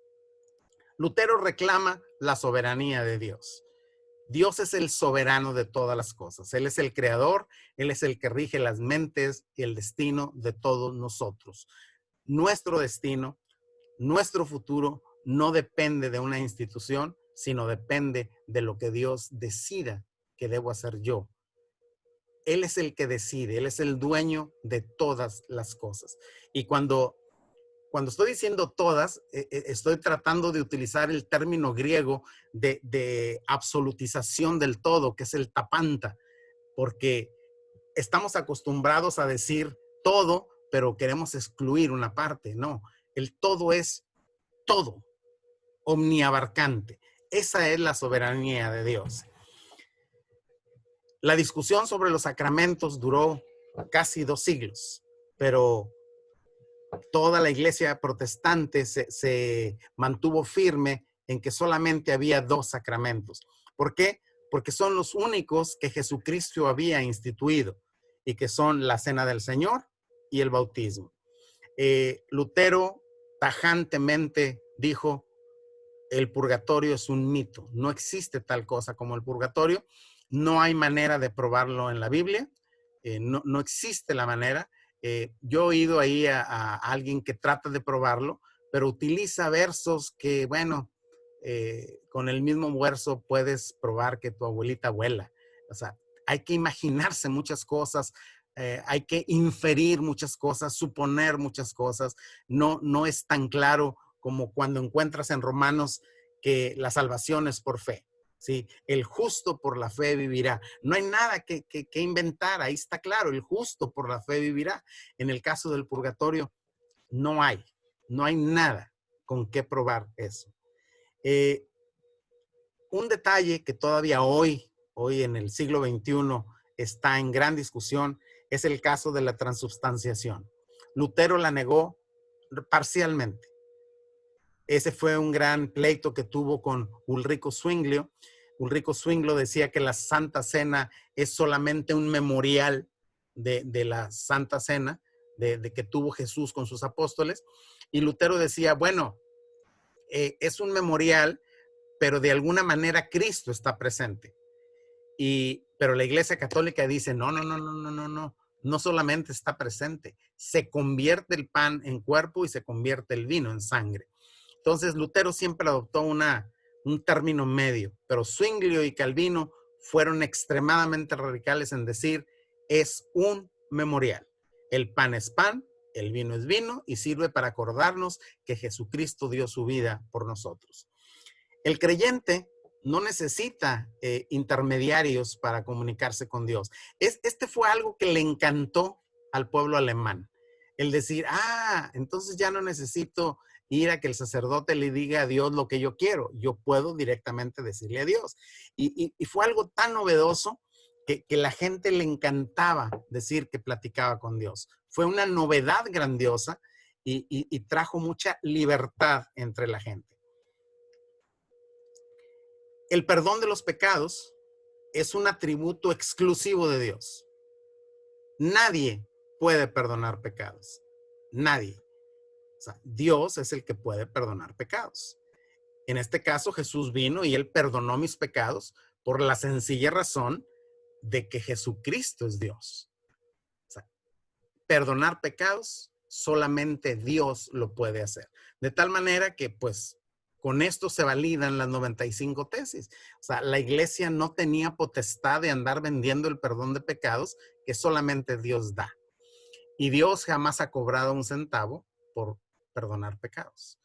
Lutero reclama la soberanía de Dios. Dios es el soberano de todas las cosas. Él es el creador, Él es el que rige las mentes y el destino de todos nosotros. Nuestro destino, nuestro futuro no depende de una institución, sino depende de lo que Dios decida que debo hacer yo. Él es el que decide, Él es el dueño de todas las cosas. Y cuando estoy diciendo todas, estoy tratando de utilizar el término griego de absolutización del todo, que es el tapanta, porque estamos acostumbrados a decir todo, pero queremos excluir una parte. No, el todo es todo, omniabarcante. Esa es la soberanía de Dios. La discusión sobre los sacramentos duró casi 2 siglos, pero toda la iglesia protestante se mantuvo firme en que solamente había 2 sacramentos. ¿Por qué? Porque son los únicos que Jesucristo había instituido y que son la Cena del Señor y el bautismo. Lutero tajantemente dijo, el purgatorio es un mito, no existe tal cosa como el purgatorio, no hay manera de probarlo en la Biblia, no existe la manera. Yo he oído ahí a alguien que trata de probarlo, pero utiliza versos que, bueno, con el mismo verso puedes probar que tu abuelita vuela. O sea, hay que imaginarse muchas cosas, hay que inferir muchas cosas, suponer muchas cosas. No es tan claro como cuando encuentras en Romanos que la salvación es por fe. ¿Sí? El justo por la fe vivirá. No hay nada que inventar, ahí está claro, el justo por la fe vivirá. En el caso del purgatorio, no hay nada con qué probar eso. Un detalle que todavía hoy en el siglo XXI está en gran discusión es el caso de la transubstanciación. Lutero la negó parcialmente. Ese fue un gran pleito que tuvo con Ulrico Zwinglio. Ulrico Zwinglio decía que la Santa Cena es solamente un memorial de la Santa Cena, de que tuvo Jesús con sus apóstoles. Y Lutero decía, bueno, es un memorial, pero de alguna manera Cristo está presente. Pero la Iglesia Católica dice, no solamente está presente, se convierte el pan en cuerpo y se convierte el vino en sangre. Entonces Lutero siempre adoptó un término medio, pero Zwinglio y Calvino fueron extremadamente radicales en decir es un memorial. El pan es pan, el vino es vino y sirve para acordarnos que Jesucristo dio su vida por nosotros. El creyente no necesita intermediarios para comunicarse con Dios. Este fue algo que le encantó al pueblo alemán. El decir, entonces ya no necesito ir a que el sacerdote le diga a Dios lo que yo quiero. Yo puedo directamente decirle a Dios. Y fue algo tan novedoso que la gente le encantaba decir que platicaba con Dios. Fue una novedad grandiosa y trajo mucha libertad entre la gente. El perdón de los pecados es un atributo exclusivo de Dios. Nadie puede perdonar pecados. Nadie. O sea, Dios es el que puede perdonar pecados. En este caso, Jesús vino y Él perdonó mis pecados por la sencilla razón de que Jesucristo es Dios. O sea, perdonar pecados, solamente Dios lo puede hacer. De tal manera que, pues, con esto se validan las 95 tesis. O sea, la iglesia no tenía potestad de andar vendiendo el perdón de pecados que solamente Dios da. Y Dios jamás ha cobrado un centavo por perdonar pecados.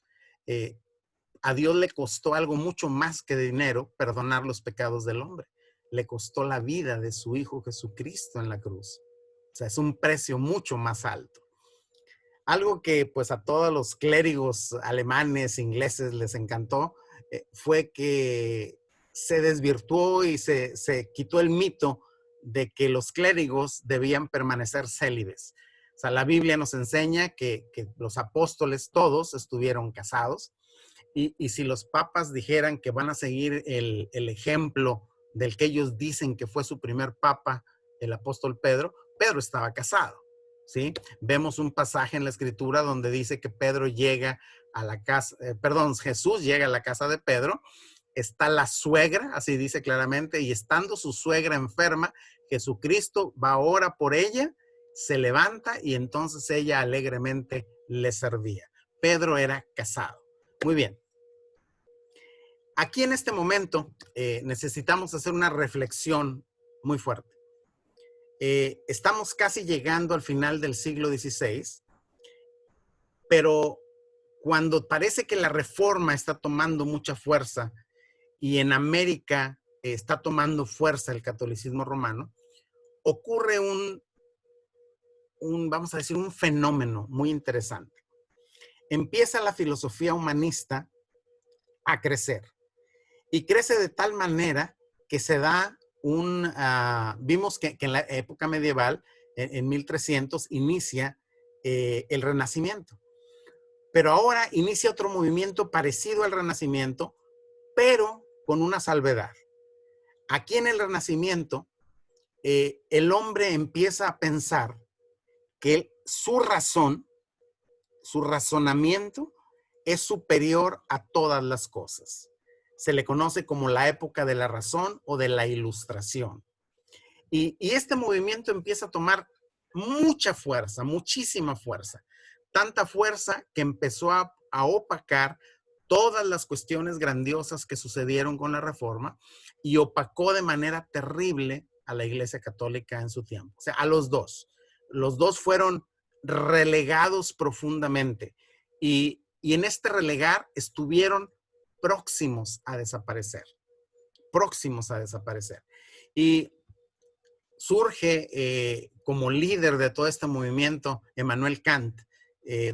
A Dios le costó algo mucho más que dinero perdonar los pecados del hombre. Le costó la vida de su Hijo Jesucristo en la cruz. O sea, es un precio mucho más alto. Algo que pues a todos los clérigos alemanes, ingleses les encantó fue que se desvirtuó y se quitó el mito de que los clérigos debían permanecer célibes. O sea, la Biblia nos enseña que los apóstoles todos estuvieron casados y si los papas dijeran que van a seguir el ejemplo del que ellos dicen que fue su primer papa, el apóstol Pedro, Pedro estaba casado. ¿Sí? Vemos un pasaje en la escritura donde dice que Pedro llega a la casa, Jesús llega a la casa de Pedro, está la suegra, así dice claramente, y estando su suegra enferma, Jesucristo va ahora por ella, se levanta y entonces ella alegremente le servía. Pedro era casado. Muy bien. Aquí en este momento necesitamos hacer una reflexión muy fuerte. Estamos casi llegando al final del siglo XVI, pero cuando parece que la reforma está tomando mucha fuerza y en América está tomando fuerza el catolicismo romano, ocurre vamos a decir, un fenómeno muy interesante. Empieza la filosofía humanista a crecer y crece de tal manera que se da vimos que en la época medieval, en 1300, inicia el Renacimiento. Pero ahora inicia otro movimiento parecido al Renacimiento, pero con una salvedad. Aquí en el Renacimiento, el hombre empieza a pensar que su razonamiento es superior a todas las cosas. Se le conoce como la época de la razón o de la ilustración. Y este movimiento empieza a tomar mucha fuerza, muchísima fuerza. Tanta fuerza que empezó a opacar todas las cuestiones grandiosas que sucedieron con la Reforma y opacó de manera terrible a la Iglesia Católica en su tiempo. O sea, a los dos. Los dos fueron relegados profundamente. Y en este relegar estuvieron próximos a desaparecer. Y surge como líder de todo este movimiento Emmanuel Kant,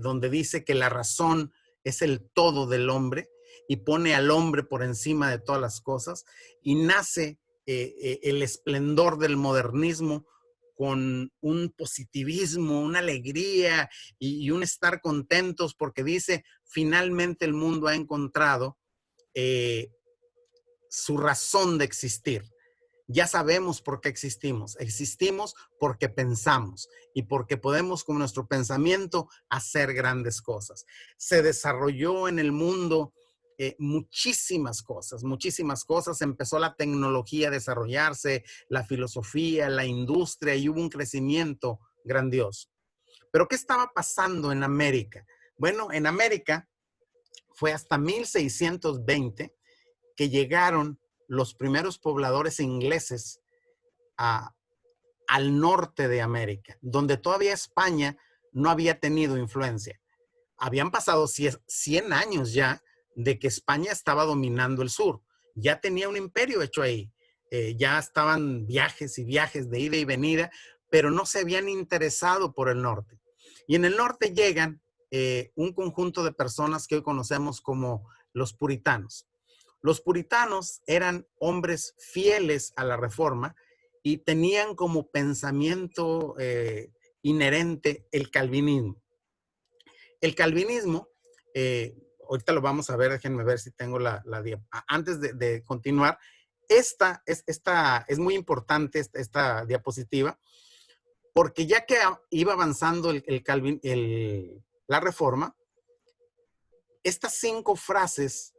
donde dice que la razón es el todo del hombre y pone al hombre por encima de todas las cosas, y nace el esplendor del modernismo con un positivismo, una alegría y un estar contentos porque dice, finalmente el mundo ha encontrado su razón de existir. Ya sabemos por qué existimos. Existimos porque pensamos y porque podemos con nuestro pensamiento hacer grandes cosas. Se desarrolló en el mundo muchísimas cosas. Empezó la tecnología a desarrollarse, la filosofía, la industria, y hubo un crecimiento grandioso. Pero ¿qué estaba pasando en América? Bueno, en América fue hasta 1620 que llegaron los primeros pobladores ingleses a al norte de América, donde todavía España no había tenido influencia. Habían pasado 100 años ya de que España estaba dominando el sur. Ya tenía un imperio hecho ahí. Ya estaban viajes y viajes de ida y venida, pero no se habían interesado por el norte. Y en el norte llegan un conjunto de personas que hoy conocemos como los puritanos. Los puritanos eran hombres fieles a la Reforma y tenían como pensamiento inherente el calvinismo. El calvinismo, ahorita lo vamos a ver, déjenme ver si tengo antes de continuar, esta es muy importante, esta diapositiva, porque ya que iba avanzando la Reforma, estas 5 frases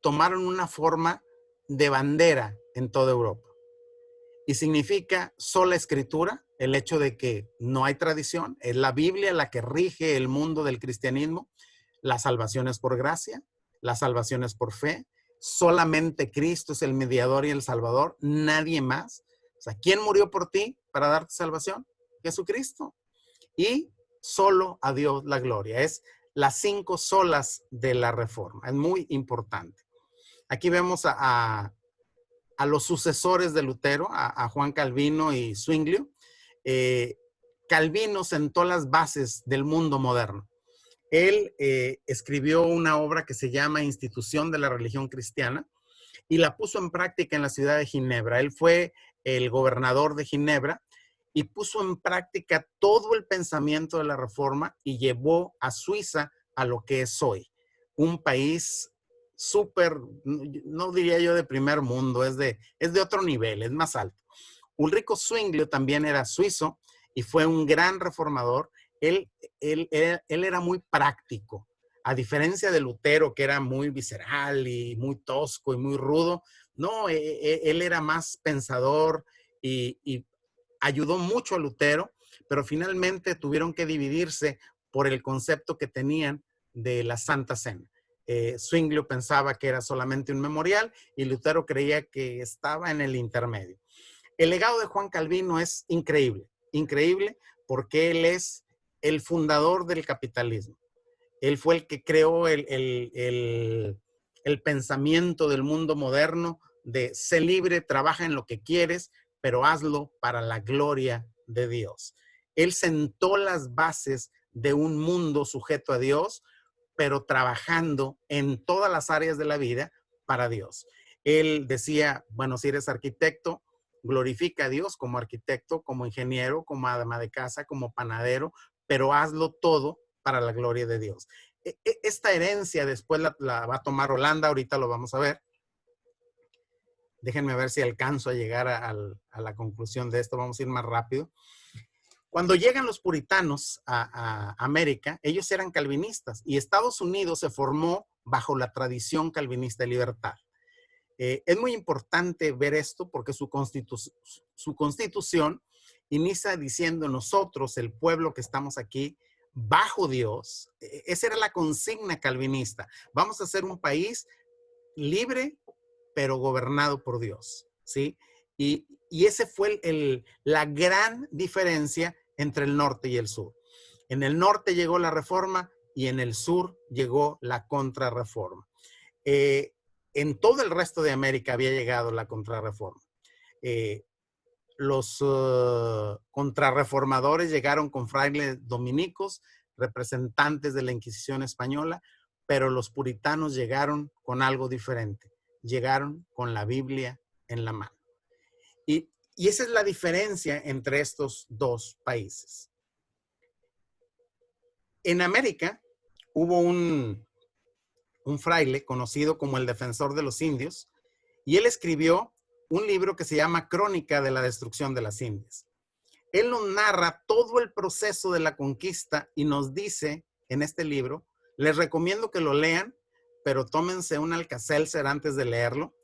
tomaron una forma de bandera en toda Europa. Y significa sola escritura, el hecho de que no hay tradición, es la Biblia la que rige el mundo del cristianismo, la salvación es por gracia, la salvación es por fe, solamente Cristo es el mediador y el salvador, nadie más. O sea, ¿quién murió por ti para darte salvación? Jesucristo. Y solo a Dios la gloria. Es las 5 solas de la Reforma. Es muy importante. Aquí vemos a los sucesores de Lutero, a Juan Calvino y Zwinglio. Calvino sentó las bases del mundo moderno. Él escribió una obra que se llama Institución de la Religión Cristiana y la puso en práctica en la ciudad de Ginebra. Él fue el gobernador de Ginebra y puso en práctica todo el pensamiento de la Reforma y llevó a Suiza a lo que es hoy, un país súper, no diría yo de primer mundo, es de otro nivel, es más alto. Ulrico Zwinglio también era suizo y fue un gran reformador. Él era muy práctico. A diferencia de Lutero, que era muy visceral y muy tosco y muy rudo, no, él era más pensador y ayudó mucho a Lutero, pero finalmente tuvieron que dividirse por el concepto que tenían de la Santa Cena. Zwinglio pensaba que era solamente un memorial y Lutero creía que estaba en el intermedio. El legado de Juan Calvino es increíble, increíble porque él es el fundador del capitalismo. Él fue el que creó el pensamiento del mundo moderno de sé libre, trabaja en lo que quieres, pero hazlo para la gloria de Dios. Él sentó las bases de un mundo sujeto a Dios, pero trabajando en todas las áreas de la vida para Dios. Él decía, bueno, si eres arquitecto, glorifica a Dios como arquitecto, como ingeniero, como ama de casa, como panadero, pero hazlo todo para la gloria de Dios. Esta herencia después la va a tomar Holanda, ahorita lo vamos a ver. Déjenme ver si alcanzo a llegar a la conclusión de esto, vamos a ir más rápido. Cuando llegan los puritanos a América, ellos eran calvinistas y Estados Unidos se formó bajo la tradición calvinista de libertad. Es muy importante ver esto porque su constitución inicia diciendo nosotros, el pueblo que estamos aquí, bajo Dios. Esa era la consigna calvinista. Vamos a ser un país libre, pero gobernado por Dios, ¿sí? Y ese fue la gran diferencia entre el norte y el sur. En el norte llegó la reforma y en el sur llegó la contrarreforma. En todo el resto de América había llegado la contrarreforma. Los contrarreformadores llegaron con frailes dominicos, representantes de la Inquisición española, pero los puritanos llegaron con algo diferente. Llegaron con la Biblia en la mano. Y esa es la diferencia entre estos dos países. En América hubo un fraile conocido como el defensor de los indios, y él escribió un libro que se llama Crónica de la destrucción de las Indias. Él nos narra todo el proceso de la conquista y nos dice en este libro, les recomiendo que lo lean, pero tómense un Alka-Seltzer antes de leerlo,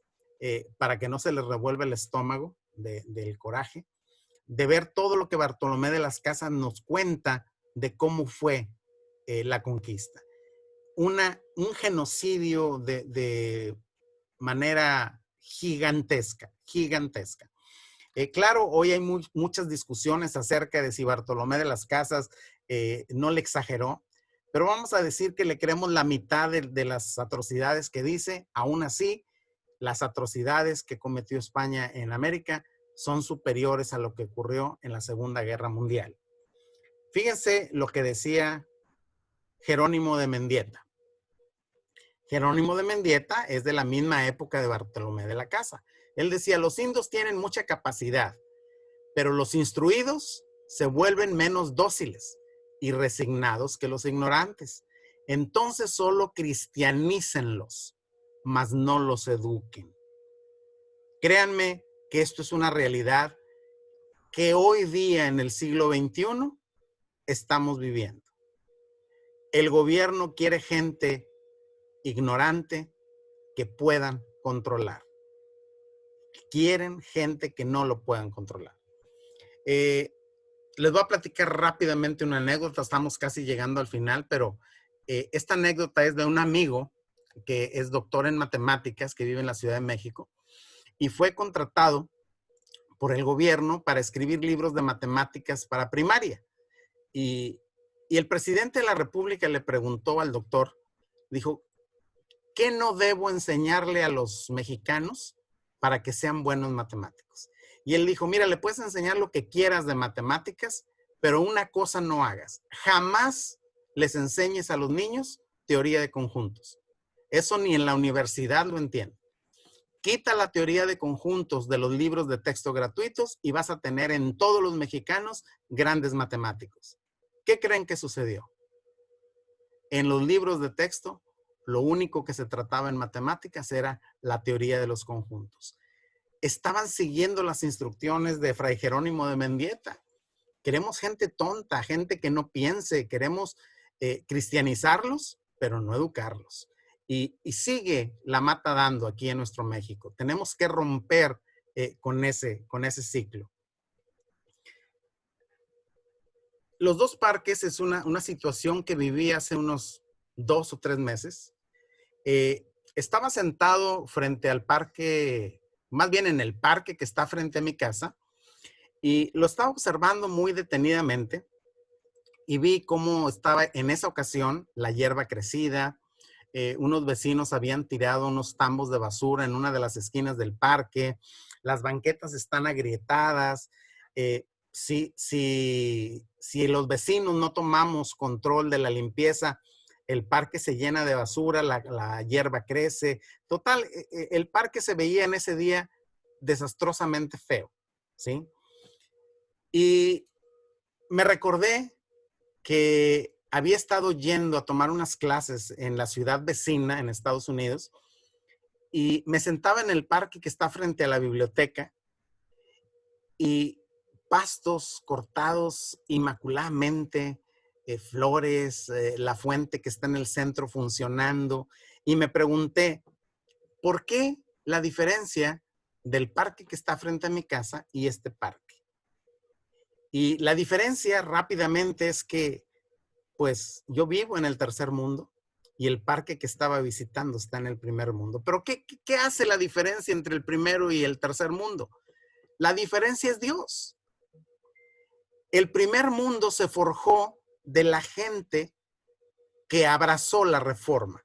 para que no se les revuelva el estómago del coraje, de ver todo lo que Bartolomé de las Casas nos cuenta de cómo fue la conquista. Un genocidio de manera gigantesca, gigantesca. Claro, hoy hay muchas discusiones acerca de si Bartolomé de las Casas no le exageró, pero vamos a decir que le creemos la mitad de las atrocidades que dice. Aún así, las atrocidades que cometió España en América son superiores a lo que ocurrió en la Segunda Guerra Mundial. Fíjense lo que decía Jerónimo de Mendieta. Jerónimo de Mendieta es de la misma época de Bartolomé de la Casa. Él decía, los indios tienen mucha capacidad, pero los instruidos se vuelven menos dóciles y resignados que los ignorantes. Entonces solo cristianícenlos, mas no los eduquen. Créanme que esto es una realidad que hoy día en el siglo XXI estamos viviendo. El gobierno quiere gente ignorante que puedan controlar. Quieren gente que no lo puedan controlar. Les voy a platicar rápidamente una anécdota. Estamos casi llegando al final, pero esta anécdota es de un amigo que es doctor en matemáticas, que vive en la Ciudad de México, y fue contratado por el gobierno para escribir libros de matemáticas para primaria. Y el presidente de la República le preguntó al doctor, dijo, ¿qué no debo enseñarle a los mexicanos para que sean buenos matemáticos? Y él dijo, mira, le puedes enseñar lo que quieras de matemáticas, pero una cosa no hagas. Jamás les enseñes a los niños teoría de conjuntos. Eso ni en la universidad lo entienden. Quita la teoría de conjuntos de los libros de texto gratuitos y vas a tener en todos los mexicanos grandes matemáticos. ¿Qué creen que sucedió? En los libros de texto, lo único que se trataba en matemáticas era la teoría de los conjuntos. Estaban siguiendo las instrucciones de Fray Jerónimo de Mendieta. Queremos gente tonta, gente que no piense. Queremos cristianizarlos, pero no educarlos. Y sigue la mata dando aquí en nuestro México. Tenemos que romper con ese ciclo. Los dos parques es una situación que viví hace unos 2 o 3 meses. Estaba sentado frente al parque, más bien en el parque que está frente a mi casa, y lo estaba observando muy detenidamente y vi cómo estaba en esa ocasión la hierba crecida. Unos vecinos habían tirado unos tambos de basura en una de las esquinas del parque. Las banquetas están agrietadas. Si los vecinos no tomamos control de la limpieza, el parque se llena de basura, la hierba crece. Total, el parque se veía en ese día desastrosamente feo, ¿sí? Y me recordé que había estado yendo a tomar unas clases en la ciudad vecina en Estados Unidos y me sentaba en el parque que está frente a la biblioteca y pastos cortados inmaculadamente, flores, la fuente que está en el centro funcionando, y me pregunté, ¿por qué la diferencia del parque que está frente a mi casa y este parque? Y la diferencia rápidamente es que, pues, yo vivo en el tercer mundo y el parque que estaba visitando está en el primer mundo. Pero ¿qué hace la diferencia entre el primero y el tercer mundo? La diferencia es Dios. El primer mundo se forjó de la gente que abrazó la reforma,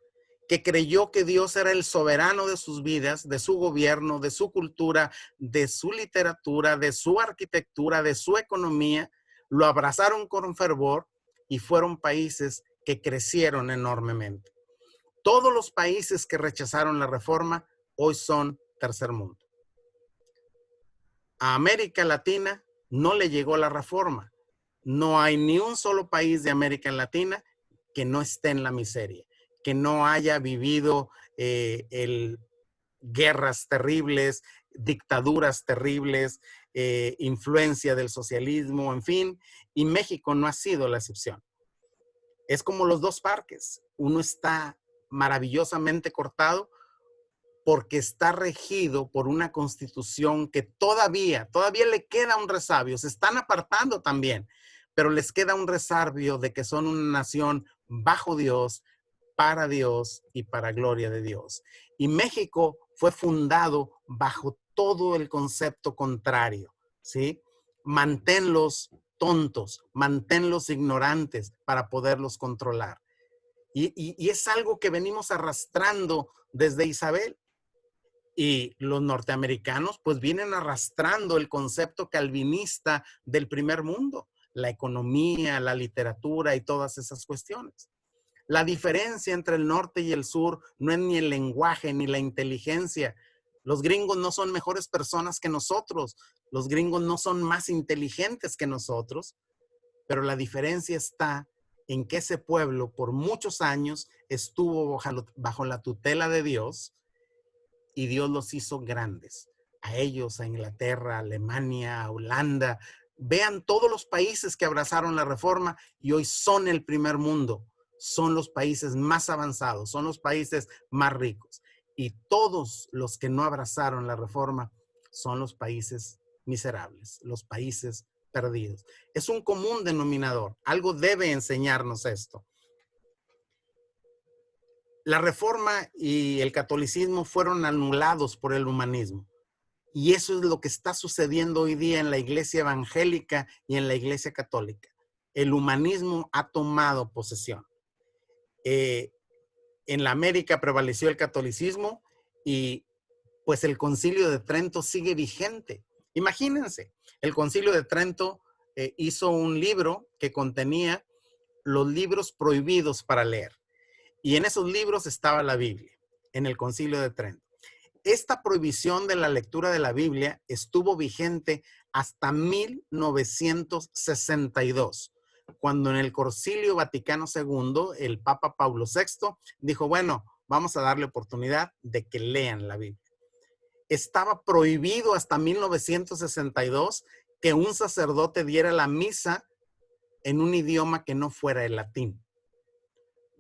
que creyó que Dios era el soberano de sus vidas, de su gobierno, de su cultura, de su literatura, de su arquitectura, de su economía. Lo abrazaron con fervor y fueron países que crecieron enormemente. Todos los países que rechazaron la reforma hoy son tercer mundo. A América Latina no le llegó la reforma. No hay ni un solo país de América Latina que no esté en la miseria, que no haya vivido guerras terribles, dictaduras terribles, influencia del socialismo, en fin, y México no ha sido la excepción. Es como los dos parques. Uno está maravillosamente cortado porque está regido por una constitución que todavía le queda un resabio. Se están apartando también, pero les queda un resabio de que son una nación bajo Dios, para Dios y para gloria de Dios. Y México fue fundado bajo todo el concepto contrario. ¿sí? Manténlos tontos, manténlos ignorantes para poderlos controlar. Y es algo que venimos arrastrando desde Isabel. Y los norteamericanos pues vienen arrastrando el concepto calvinista del primer mundo, la economía, la literatura y todas esas cuestiones. La diferencia entre el norte y el sur no es ni el lenguaje ni la inteligencia. Los gringos no son mejores personas que nosotros. Los gringos no son más inteligentes que nosotros. Pero la diferencia está en que ese pueblo por muchos años estuvo bajo la tutela de Dios y Dios los hizo grandes. A ellos, a Inglaterra, a Alemania, a Holanda. Vean todos los países que abrazaron la reforma y hoy son el primer mundo. Son los países más avanzados, son los países más ricos. Y todos los que no abrazaron la reforma son los países miserables, los países perdidos. Es un común denominador. Algo debe enseñarnos esto. La reforma y el catolicismo fueron anulados por el humanismo. Y eso es lo que está sucediendo hoy día en la iglesia evangélica y en la iglesia católica. El humanismo ha tomado posesión. En la América prevaleció el catolicismo y pues el Concilio de Trento sigue vigente. Imagínense, el Concilio de Trento hizo un libro que contenía los libros prohibidos para leer. Y en esos libros estaba la Biblia, en el Concilio de Trento. Esta prohibición de la lectura de la Biblia estuvo vigente hasta 1962, cuando en el Concilio Vaticano II, el Papa Pablo VI dijo, bueno, vamos a darle oportunidad de que lean la Biblia. Estaba prohibido hasta 1962 que un sacerdote diera la misa en un idioma que no fuera el latín.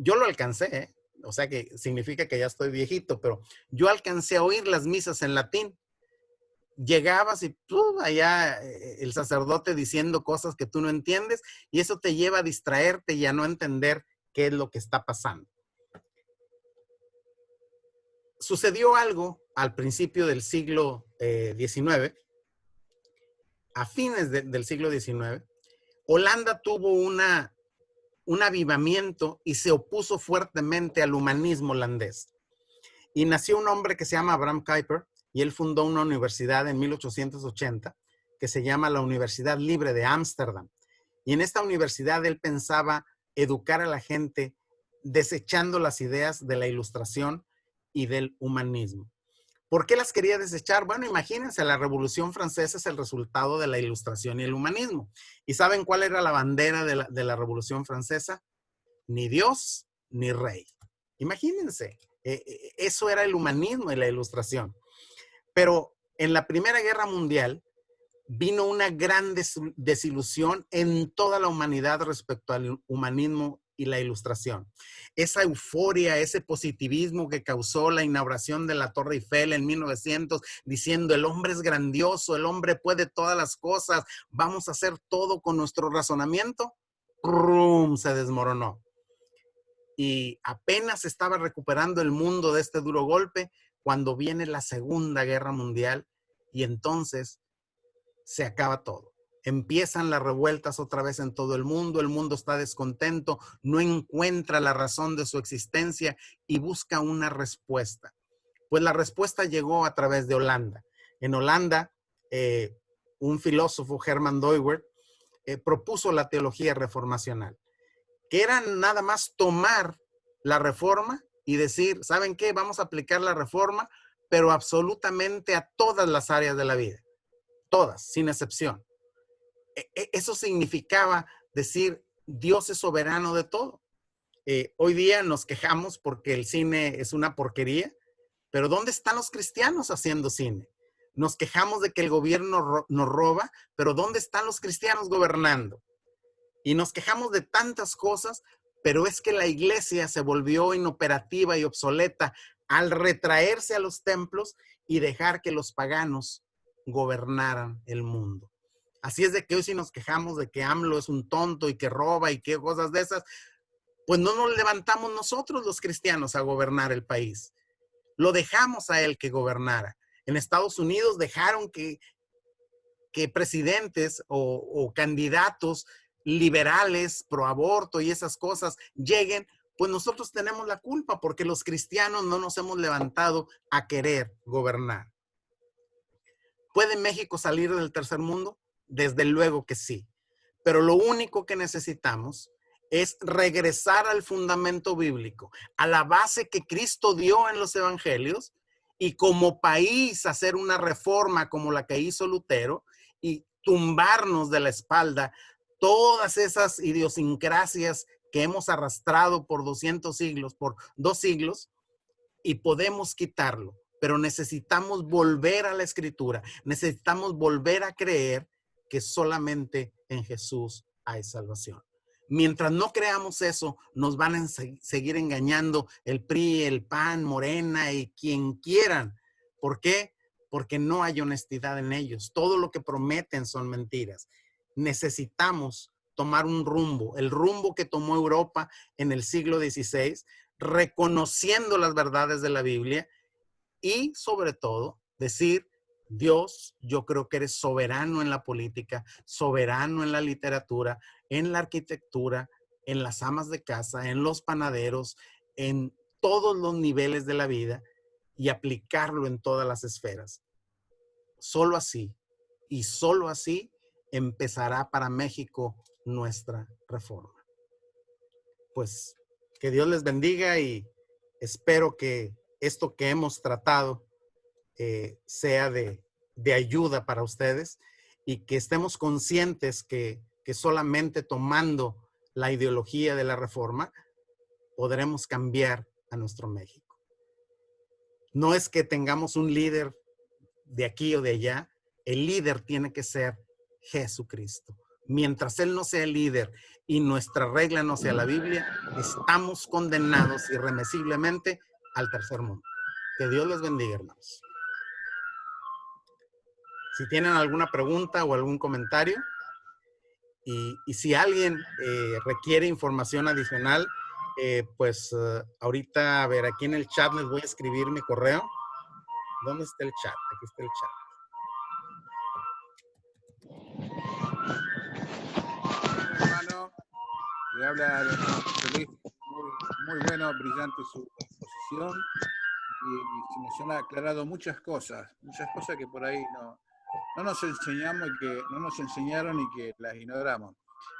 Yo lo alcancé, o sea que significa que ya estoy viejito, pero yo alcancé a oír las misas en latín. Llegabas y allá el sacerdote diciendo cosas que tú no entiendes y eso te lleva a distraerte y a no entender qué es lo que está pasando. Sucedió algo al principio del siglo XIX, a fines del siglo XIX. Holanda tuvo un avivamiento y se opuso fuertemente al humanismo holandés. Y nació un hombre que se llama Abraham Kuyper y él fundó una universidad en 1880 que se llama la Universidad Libre de Ámsterdam. Y en esta universidad él pensaba educar a la gente desechando las ideas de la Ilustración y del humanismo. ¿Por qué las quería desechar? Bueno, imagínense, la Revolución Francesa es el resultado de la Ilustración y el humanismo. ¿Y saben cuál era la bandera de la Revolución Francesa? Ni Dios, ni rey. Imagínense, eso era el humanismo y la Ilustración. Pero en la Primera Guerra Mundial vino una gran desilusión en toda la humanidad respecto al humanismo y la Ilustración. Esa euforia, ese positivismo que causó la inauguración de la Torre Eiffel en 1900, diciendo el hombre es grandioso, el hombre puede todas las cosas, vamos a hacer todo con nuestro razonamiento, ¡prum!, se desmoronó. Y apenas estaba recuperando el mundo de este duro golpe cuando viene la Segunda Guerra Mundial y entonces se acaba todo. Empiezan las revueltas otra vez en todo el mundo está descontento, no encuentra la razón de su existencia y busca una respuesta. Pues la respuesta llegó a través de Holanda. En Holanda, un filósofo, Herman Doiwer, propuso la teología reformacional, que era nada más tomar la reforma y decir, ¿saben qué? Vamos a aplicar la reforma, pero absolutamente a todas las áreas de la vida. Todas, sin excepción. Eso significaba decir, Dios es soberano de todo. Hoy día nos quejamos porque el cine es una porquería, pero ¿dónde están los cristianos haciendo cine? Nos quejamos de que el gobierno nos roba, pero ¿dónde están los cristianos gobernando? Y nos quejamos de tantas cosas, pero es que la iglesia se volvió inoperativa y obsoleta al retraerse a los templos y dejar que los paganos gobernaran el mundo. Así es de que hoy si nos quejamos de que AMLO es un tonto y que roba y que cosas de esas, pues no nos levantamos nosotros los cristianos a gobernar el país. Lo dejamos a él que gobernara. En Estados Unidos dejaron que que presidentes o candidatos liberales, pro aborto y esas cosas lleguen, pues nosotros tenemos la culpa porque los cristianos no nos hemos levantado a querer gobernar. ¿Puede México salir del tercer mundo? Desde luego que sí. Pero lo único que necesitamos es regresar al fundamento bíblico, a la base que Cristo dio en los evangelios, y como país hacer una reforma como la que hizo Lutero y tumbarnos de la espalda todas esas idiosincrasias que hemos arrastrado por 200 siglos, por 2 siglos, y podemos quitarlo. Pero necesitamos volver a la Escritura, necesitamos volver a creer que solamente en Jesús hay salvación. Mientras no creamos eso, nos van a seguir engañando el PRI, el PAN, Morena y quien quieran. ¿Por qué? Porque no hay honestidad en ellos. Todo lo que prometen son mentiras. Necesitamos tomar un rumbo, el rumbo que tomó Europa en el siglo XVI, reconociendo las verdades de la Biblia y sobre todo decir: Dios, yo creo que eres soberano en la política, soberano en la literatura, en la arquitectura, en las amas de casa, en los panaderos, en todos los niveles de la vida, y aplicarlo en todas las esferas. Solo así, y solo así, empezará para México nuestra reforma. Pues que Dios les bendiga y espero que esto que hemos tratado sea de ayuda para ustedes y que estemos conscientes que solamente tomando la ideología de la reforma podremos cambiar a nuestro México. No es que tengamos un líder de aquí o de allá, el líder tiene que ser Jesucristo. Mientras Él no sea el líder y nuestra regla no sea la Biblia, estamos condenados irremisiblemente al tercer mundo. Que Dios les bendiga, hermanos. Si tienen alguna pregunta o algún comentario, y si alguien requiere información adicional, pues ahorita, a ver, aquí en el chat les voy a escribir mi correo. ¿Dónde está el chat? Aquí está el chat. Hermano, le habla el hermano Feliz. Muy bueno, brillante su exposición. Y se nos han aclarado muchas cosas que por ahí no nos enseñamos y que no nos enseñaron y que las ignoramos.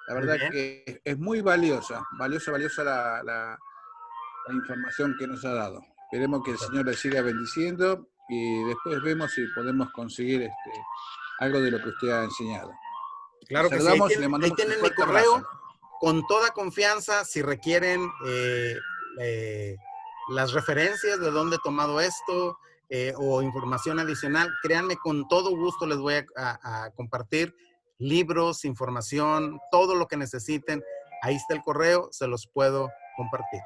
La verdad que es muy valiosa la información que nos ha dado. Esperemos que el Señor le siga bendiciendo y después vemos si podemos conseguir algo de lo que usted ha enseñado. Claro que sí. Ahí tienen mi correo. Con toda confianza, si requieren las referencias de dónde he tomado esto o información adicional, créanme, con todo gusto les voy a compartir libros, información, todo lo que necesiten. Ahí está el correo, se los puedo compartir.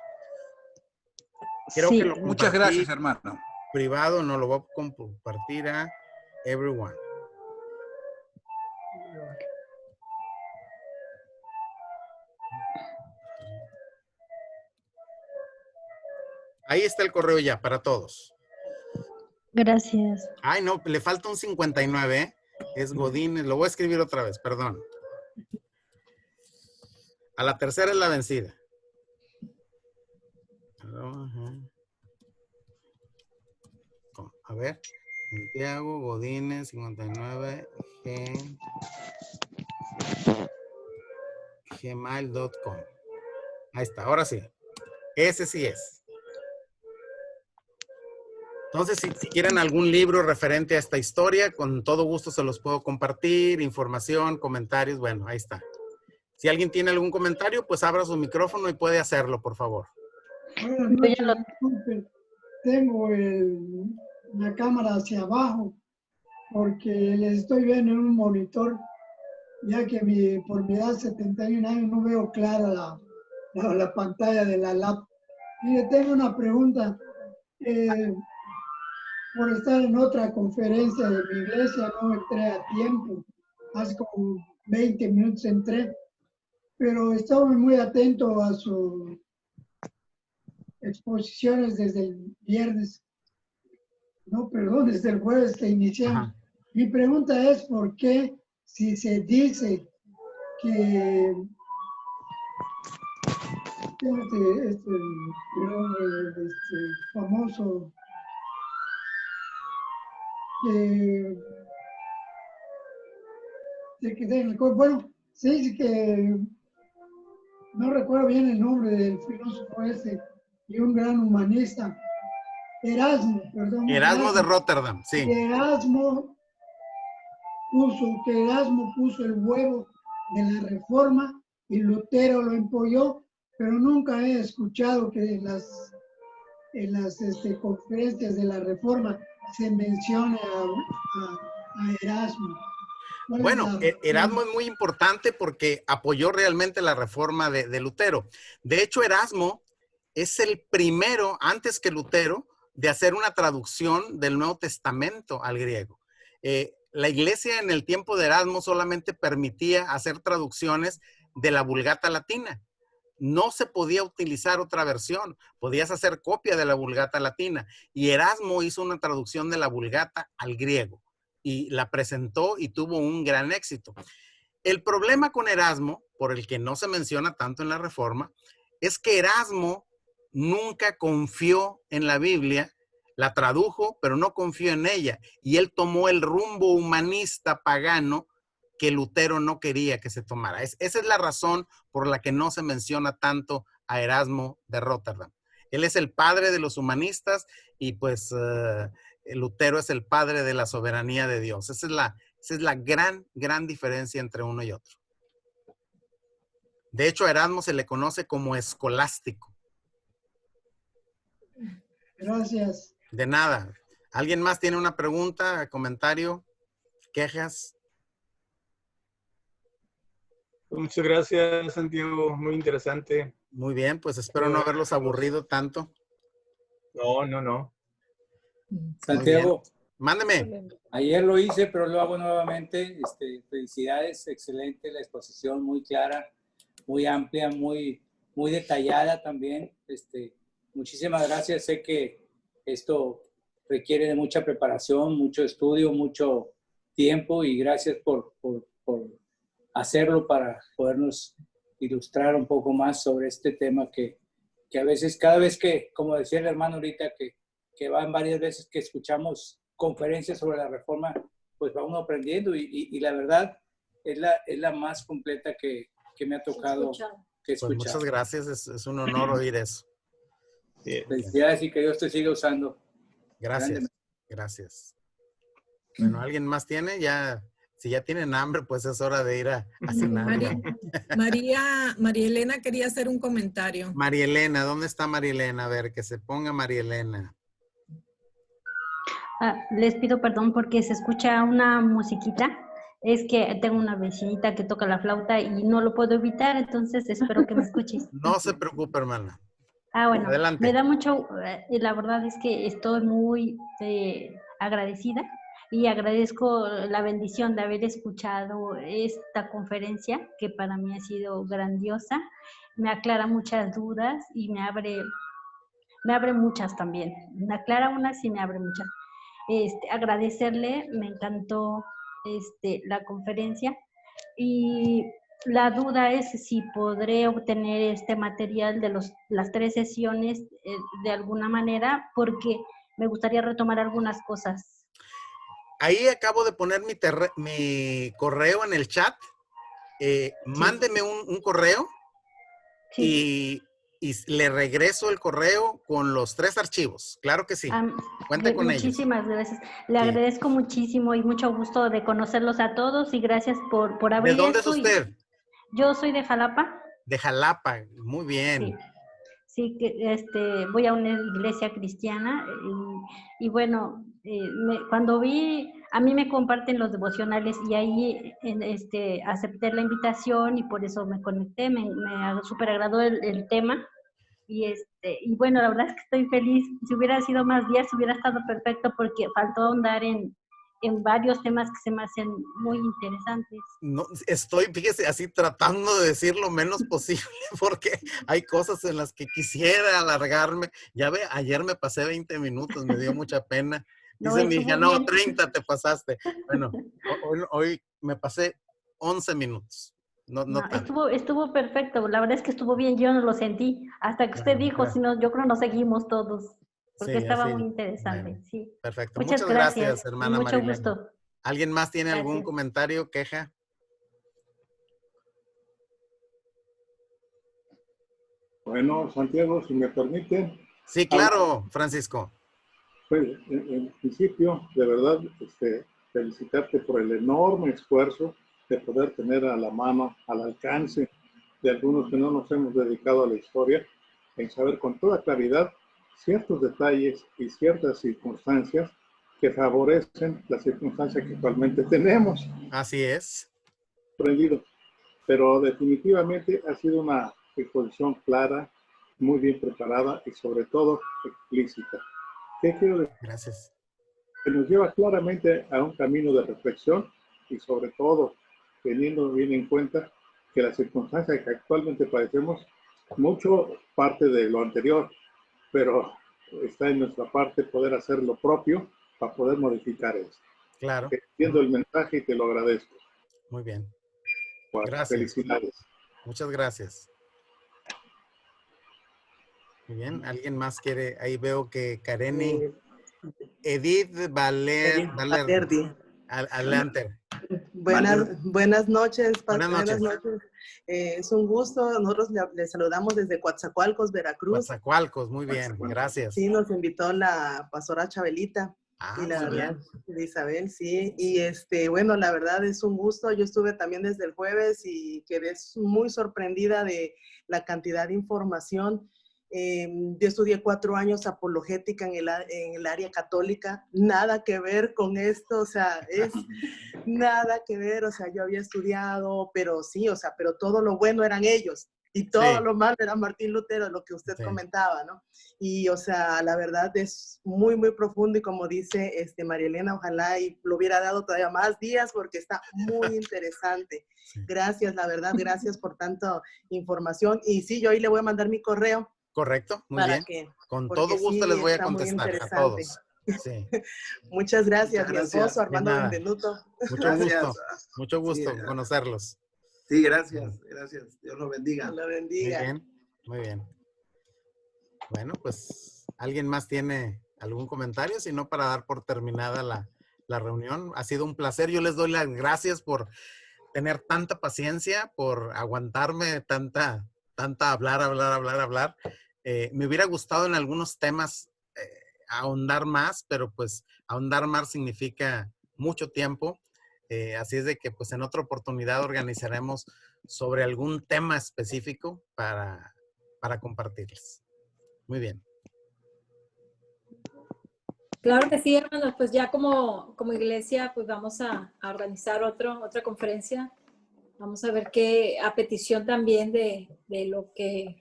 Creo que lo muchas gracias, hermano. Privado, no lo voy a compartir a everyone. Ahí está el correo ya, para todos. Gracias. Ay, no, le falta un 59, ¿eh? Es Godínez, lo voy a escribir otra vez, perdón. A la tercera es la vencida. A ver, Santiago Godínez, 59, gmail.com. Ahí está, ahora sí. Ese sí es. Entonces, si quieren algún libro referente a esta historia, con todo gusto se los puedo compartir, información, comentarios, bueno, ahí está. Si alguien tiene algún comentario, pues abra su micrófono y puede hacerlo, por favor. Buenas noches, disculpe. Tengo la cámara hacia abajo porque les estoy viendo en un monitor, ya que por mi edad, 71 años, no veo clara la pantalla de la laptop. Mire, tengo una pregunta. Por estar en otra conferencia de mi iglesia, no entré a tiempo. Hace como 20 minutos entré, pero estaba muy atento a sus exposiciones desde el viernes. No, perdón, desde el jueves que iniciamos. Mi pregunta es por qué si se dice que famoso bueno, se dice que no recuerdo bien el nombre del filósofo ese y un gran humanista, Erasmo, perdón. Erasmo de Rotterdam, sí. Que Erasmo puso el huevo de la Reforma y Lutero lo empolló, pero nunca he escuchado que en las conferencias de la Reforma se mencione a Erasmo. Bueno, Erasmo es muy importante porque apoyó realmente la reforma de Lutero. De hecho, Erasmo es el primero, antes que Lutero, de hacer una traducción del Nuevo Testamento al griego. La iglesia en el tiempo de Erasmo solamente permitía hacer traducciones de la Vulgata Latina. No se podía utilizar otra versión, podías hacer copia de la Vulgata Latina. Y Erasmo hizo una traducción de la Vulgata al griego y la presentó y tuvo un gran éxito. El problema con Erasmo, por el que no se menciona tanto en la Reforma, es que Erasmo nunca confió en la Biblia, la tradujo, pero no confió en ella. Y él tomó el rumbo humanista pagano que Lutero no quería que se tomara. Esa es la razón por la que no se menciona tanto a Erasmo de Rotterdam. Él es el padre de los humanistas y pues Lutero es el padre de la soberanía de Dios. Esa es la gran diferencia entre uno y otro. De hecho, a Erasmo se le conoce como escolástico. Gracias. De nada. ¿Alguien más tiene una pregunta, comentario, quejas? Muchas gracias, Santiago. Muy interesante. Muy bien, pues espero no haberlos aburrido tanto. No. Santiago, mándeme. Ayer lo hice, pero lo hago nuevamente. Felicidades, excelente la exposición, muy clara, muy amplia, muy detallada también. Muchísimas gracias. Sé que esto requiere de mucha preparación, mucho estudio, mucho tiempo y gracias por hacerlo para podernos ilustrar un poco más sobre este tema que a veces, cada vez que, como decía el hermano ahorita, que van varias veces que escuchamos conferencias sobre la reforma, pues va uno aprendiendo y la verdad es la más completa que me ha tocado que escuchar. Pues muchas gracias, es un honor oír eso. Felicidades y que Dios te siga usando. Gracias, gracias. Bueno, ¿alguien más tiene? Si ya tienen hambre, pues es hora de ir a cenar. María Elena quería hacer un comentario. María Elena, ¿dónde está María Elena? A ver, que se ponga María Elena. Les pido perdón porque se escucha una musiquita. Es que tengo una vecinita que toca la flauta y no lo puedo evitar, entonces espero que me escuches. No se preocupe, hermana. Bueno, adelante. Me da mucho, la verdad es que estoy muy agradecida y agradezco la bendición de haber escuchado esta conferencia que para mí ha sido grandiosa. Me aclara muchas dudas y me abre muchas también. Me aclara unas y me abre muchas. Agradecerle, me encantó la conferencia y la duda es si podré obtener este material de las 3 sesiones de alguna manera, porque me gustaría retomar algunas cosas. Ahí acabo de poner mi correo en el chat. Sí. Mándeme un correo sí. y le regreso el correo con los 3 archivos. Claro que sí. Cuente con ellos. Muchísimas gracias. Le agradezco muchísimo y mucho gusto de conocerlos a todos y gracias por abrir. ¿De dónde es usted? Yo soy de Jalapa. De Jalapa, muy bien. Sí, que voy a una iglesia cristiana y bueno, cuando a mí me comparten los devocionales y ahí acepté la invitación y por eso me conecté, me súper agradó el tema y bueno, la verdad es que estoy feliz. Si hubiera sido más días, hubiera estado perfecto porque faltó ahondar en varios temas que se me hacen muy interesantes. No, estoy, fíjese, así tratando de decir lo menos posible porque hay cosas en las que quisiera alargarme. Ya ve, ayer me pasé 20 minutos, me dio mucha pena. No, Dice mi hija, estuvo no, bien. 30 te pasaste. Bueno, hoy me pasé 11 minutos. No No, tanto. estuvo perfecto. La verdad es que estuvo bien, yo no lo sentí. Hasta que usted Bueno, dijo, si no, yo creo que nos seguimos todos, porque sí, estaba así. muy interesante, Bueno, sí. perfecto. Muchas Muchas gracias, gracias y hermana mucho Marilena. gusto. ¿Alguien más tiene algún Gracias. comentario, queja? Bueno, Santiago, si me permite, Sí, claro, Francisco. pues, en principio, de verdad, felicitarte por el enorme esfuerzo de poder tener a la mano, al alcance de algunos que no nos hemos dedicado a la historia, en saber con toda claridad ciertos detalles y ciertas circunstancias que favorecen la circunstancia que actualmente tenemos. Así es. Aprendido. Pero definitivamente ha sido una exposición clara, muy bien preparada y sobre todo explícita. ¿Qué quiero decir? Gracias. Que nos lleva claramente a un camino de reflexión y sobre todo teniendo bien en cuenta que la circunstancia que actualmente padecemos, mucho parte de lo anterior, pero está en nuestra parte poder hacer lo propio para poder modificar esto. Claro. Entiendo el mensaje y te lo agradezco. Muy bien. Bueno, Gracias. felicidades. Muchas gracias. Muy bien. ¿Alguien más quiere? Ahí veo que Kareni. Edith Valer. Valerdi. Adelante. Buenas noches. Buenas noches. Es un gusto. Nosotros le saludamos desde Coatzacoalcos, Veracruz. Coatzacoalcos, muy bien. Gracias. Sí, nos invitó la pastora Chabelita. Ah, y la muy verdad, bien. de Isabel, sí. Y bueno, la verdad es un gusto. Yo estuve también desde el jueves y quedé muy sorprendida de la cantidad de información. Yo estudié 4 años apologética en el área católica, nada que ver con esto, o sea, es nada que ver, o sea, yo había estudiado, pero sí, o sea, pero todo lo bueno eran ellos y todo lo malo era Martín Lutero, lo que usted comentaba, ¿no? Y, o sea, la verdad es muy, muy profundo y como dice María Elena, ojalá y lo hubiera dado todavía más días porque está muy interesante. Gracias, la verdad, gracias por tanta información. Y sí, yo ahí le voy a mandar mi correo. Correcto, muy bien. Con todo gusto sí, les voy a está muy contestar a interesante. todos. Sí. Muchas gracias, Muchas mi gracias. esposo Armando De nada. Benvenuto. Mucho gusto Sí, conocerlos. Sí, gracias. Dios los bendiga. Dios los bendiga. Muy bien. Bueno, pues, ¿alguien más tiene algún comentario? Si no, para dar por terminada la reunión. Ha sido un placer. Yo les doy las gracias por tener tanta paciencia, por aguantarme tanta hablar. Me hubiera gustado en algunos temas ahondar más, pero pues ahondar más significa mucho tiempo. Así es de que pues en otra oportunidad organizaremos sobre algún tema específico para compartirles. Muy bien. Claro que sí, hermanos, pues ya como iglesia pues vamos a organizar otra conferencia. Vamos a ver qué, a petición también de lo que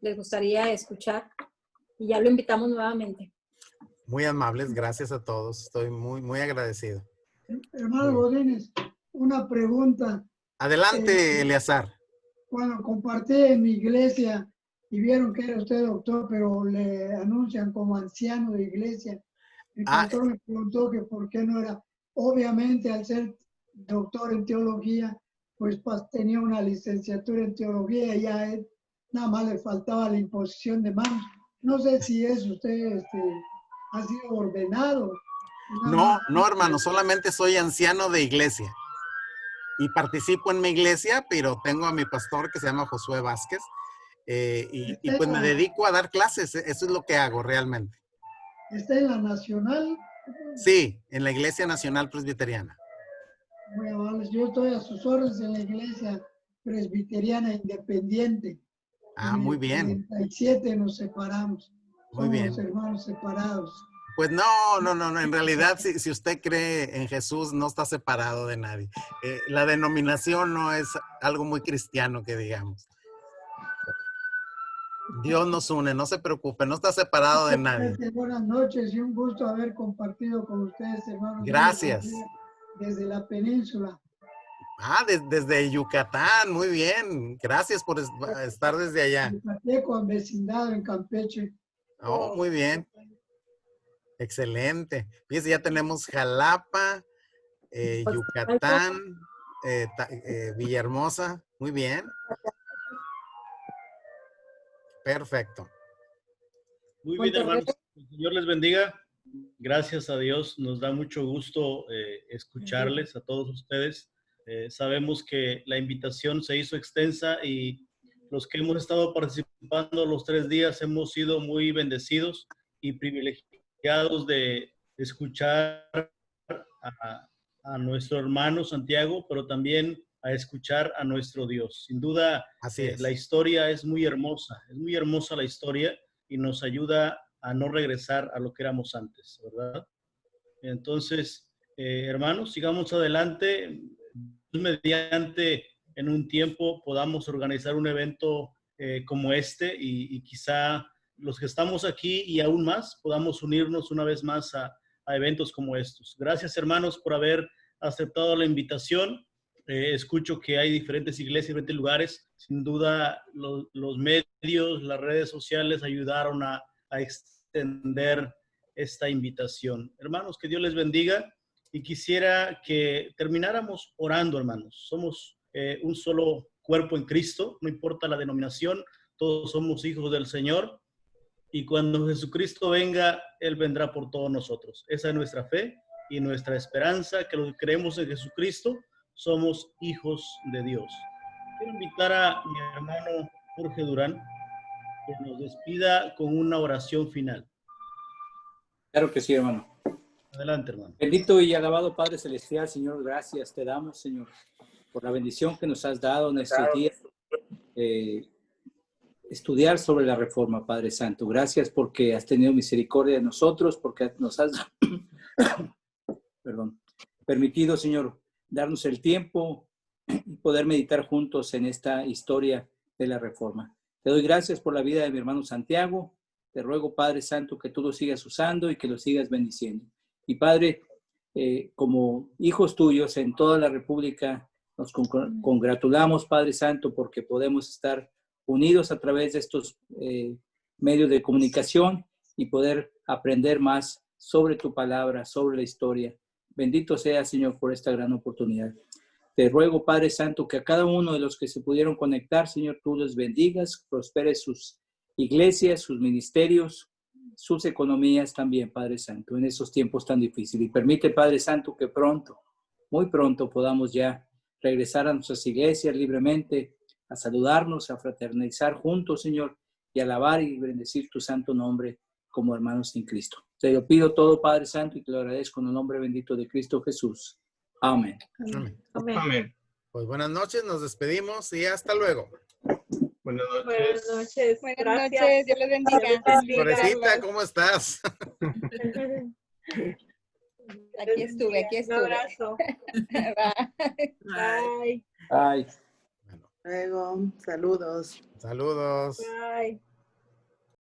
les gustaría escuchar. Y ya lo invitamos nuevamente. Muy amables, gracias a todos. Estoy muy, muy agradecido. Hermano Godínez, una pregunta. Adelante, Eleazar. Bueno, compartí en mi iglesia y vieron que era usted doctor, pero le anuncian como anciano de iglesia. Mi pastor me preguntó que por qué no era. Obviamente, al ser doctor en teología, pues tenía una licenciatura en teología y ya nada más le faltaba la imposición de manos. No sé si es usted ha sido ordenado. No, hermano, solamente soy anciano de iglesia. Y participo en mi iglesia, pero tengo a mi pastor que se llama Josué Vázquez. Y pues me dedico a dar clases. Eso es lo que hago realmente. ¿Está en la Nacional? Sí, en la Iglesia Nacional Presbiteriana. Muy amables. Yo estoy a sus órdenes en la Iglesia Presbiteriana Independiente. Ah, muy bien. En el 97 nos separamos. Muy bien. Somos hermanos separados. Pues no. En realidad, si usted cree en Jesús, no está separado de nadie. La denominación no es algo muy cristiano que digamos. Dios nos une, no se preocupe, no está separado de nadie. Buenas noches y un gusto haber compartido con ustedes, hermanos. Gracias. Desde la península. Ah, desde Yucatán, muy bien. Gracias por estar desde allá. Yucateco, vecindado en Campeche. Oh, muy bien. Excelente. Fíjese, ya tenemos Jalapa, Yucatán, Villahermosa. Muy bien. Perfecto. Muy bien, hermanos. El Señor les bendiga. Gracias a Dios. Nos da mucho gusto escucharles a todos ustedes. Sabemos que la invitación se hizo extensa y los que hemos estado participando los 3 días hemos sido muy bendecidos y privilegiados de escuchar a nuestro hermano Santiago, pero también a escuchar a nuestro Dios. Sin duda, la historia es muy hermosa la historia y nos ayuda a no regresar a lo que éramos antes, ¿verdad? Entonces, hermanos, sigamos adelante. Mediante en un tiempo podamos organizar un evento como este y quizá los que estamos aquí y aún más podamos unirnos una vez más a eventos como estos. Gracias, hermanos, por haber aceptado la invitación. Escucho que hay diferentes iglesias, diferentes lugares. Sin duda, los medios, las redes sociales ayudaron a extender esta invitación. Hermanos, que Dios les bendiga y quisiera que termináramos orando, hermanos. Somos un solo cuerpo en Cristo, no importa la denominación, todos somos hijos del Señor y cuando Jesucristo venga, Él vendrá por todos nosotros. Esa es nuestra fe y nuestra esperanza, que los que creemos en Jesucristo somos hijos de Dios. Quiero invitar a mi hermano Jorge Durán que nos despida con una oración final. Claro que sí, hermano. Adelante, hermano. Bendito y alabado Padre Celestial, Señor, gracias te damos, Señor, por la bendición que nos has dado en estos días. Estudiar sobre la reforma, Padre Santo. Gracias porque has tenido misericordia de nosotros, porque nos has permitido, Señor, darnos el tiempo y poder meditar juntos en esta historia de la reforma. Te doy gracias por la vida de mi hermano Santiago. Te ruego, Padre Santo, que tú lo sigas usando y que lo sigas bendiciendo. Y Padre, como hijos tuyos en toda la República, nos congratulamos, Padre Santo, porque podemos estar unidos a través de estos medios de comunicación y poder aprender más sobre tu palabra, sobre la historia. Bendito sea, Señor, por esta gran oportunidad. Te ruego, Padre Santo, que a cada uno de los que se pudieron conectar, Señor, tú los bendigas, prosperes sus iglesias, sus ministerios, sus economías también, Padre Santo, en esos tiempos tan difíciles. Y permite, Padre Santo, que pronto, muy pronto, podamos ya regresar a nuestras iglesias libremente, a saludarnos, a fraternizar juntos, Señor, y alabar y bendecir tu santo nombre como hermanos en Cristo. Te lo pido todo, Padre Santo, y te lo agradezco en el nombre bendito de Cristo Jesús. Amén. Amén. Amén. Amén. Pues buenas noches, nos despedimos y hasta luego. Buenas noches. Buenas noches. Buenas Gracias. noches, Dios les bendiga. Florecita, ¿cómo estás? Aquí estuve. Un abrazo. Bye. Bye. Bye. Luego, saludos. Saludos. Bye.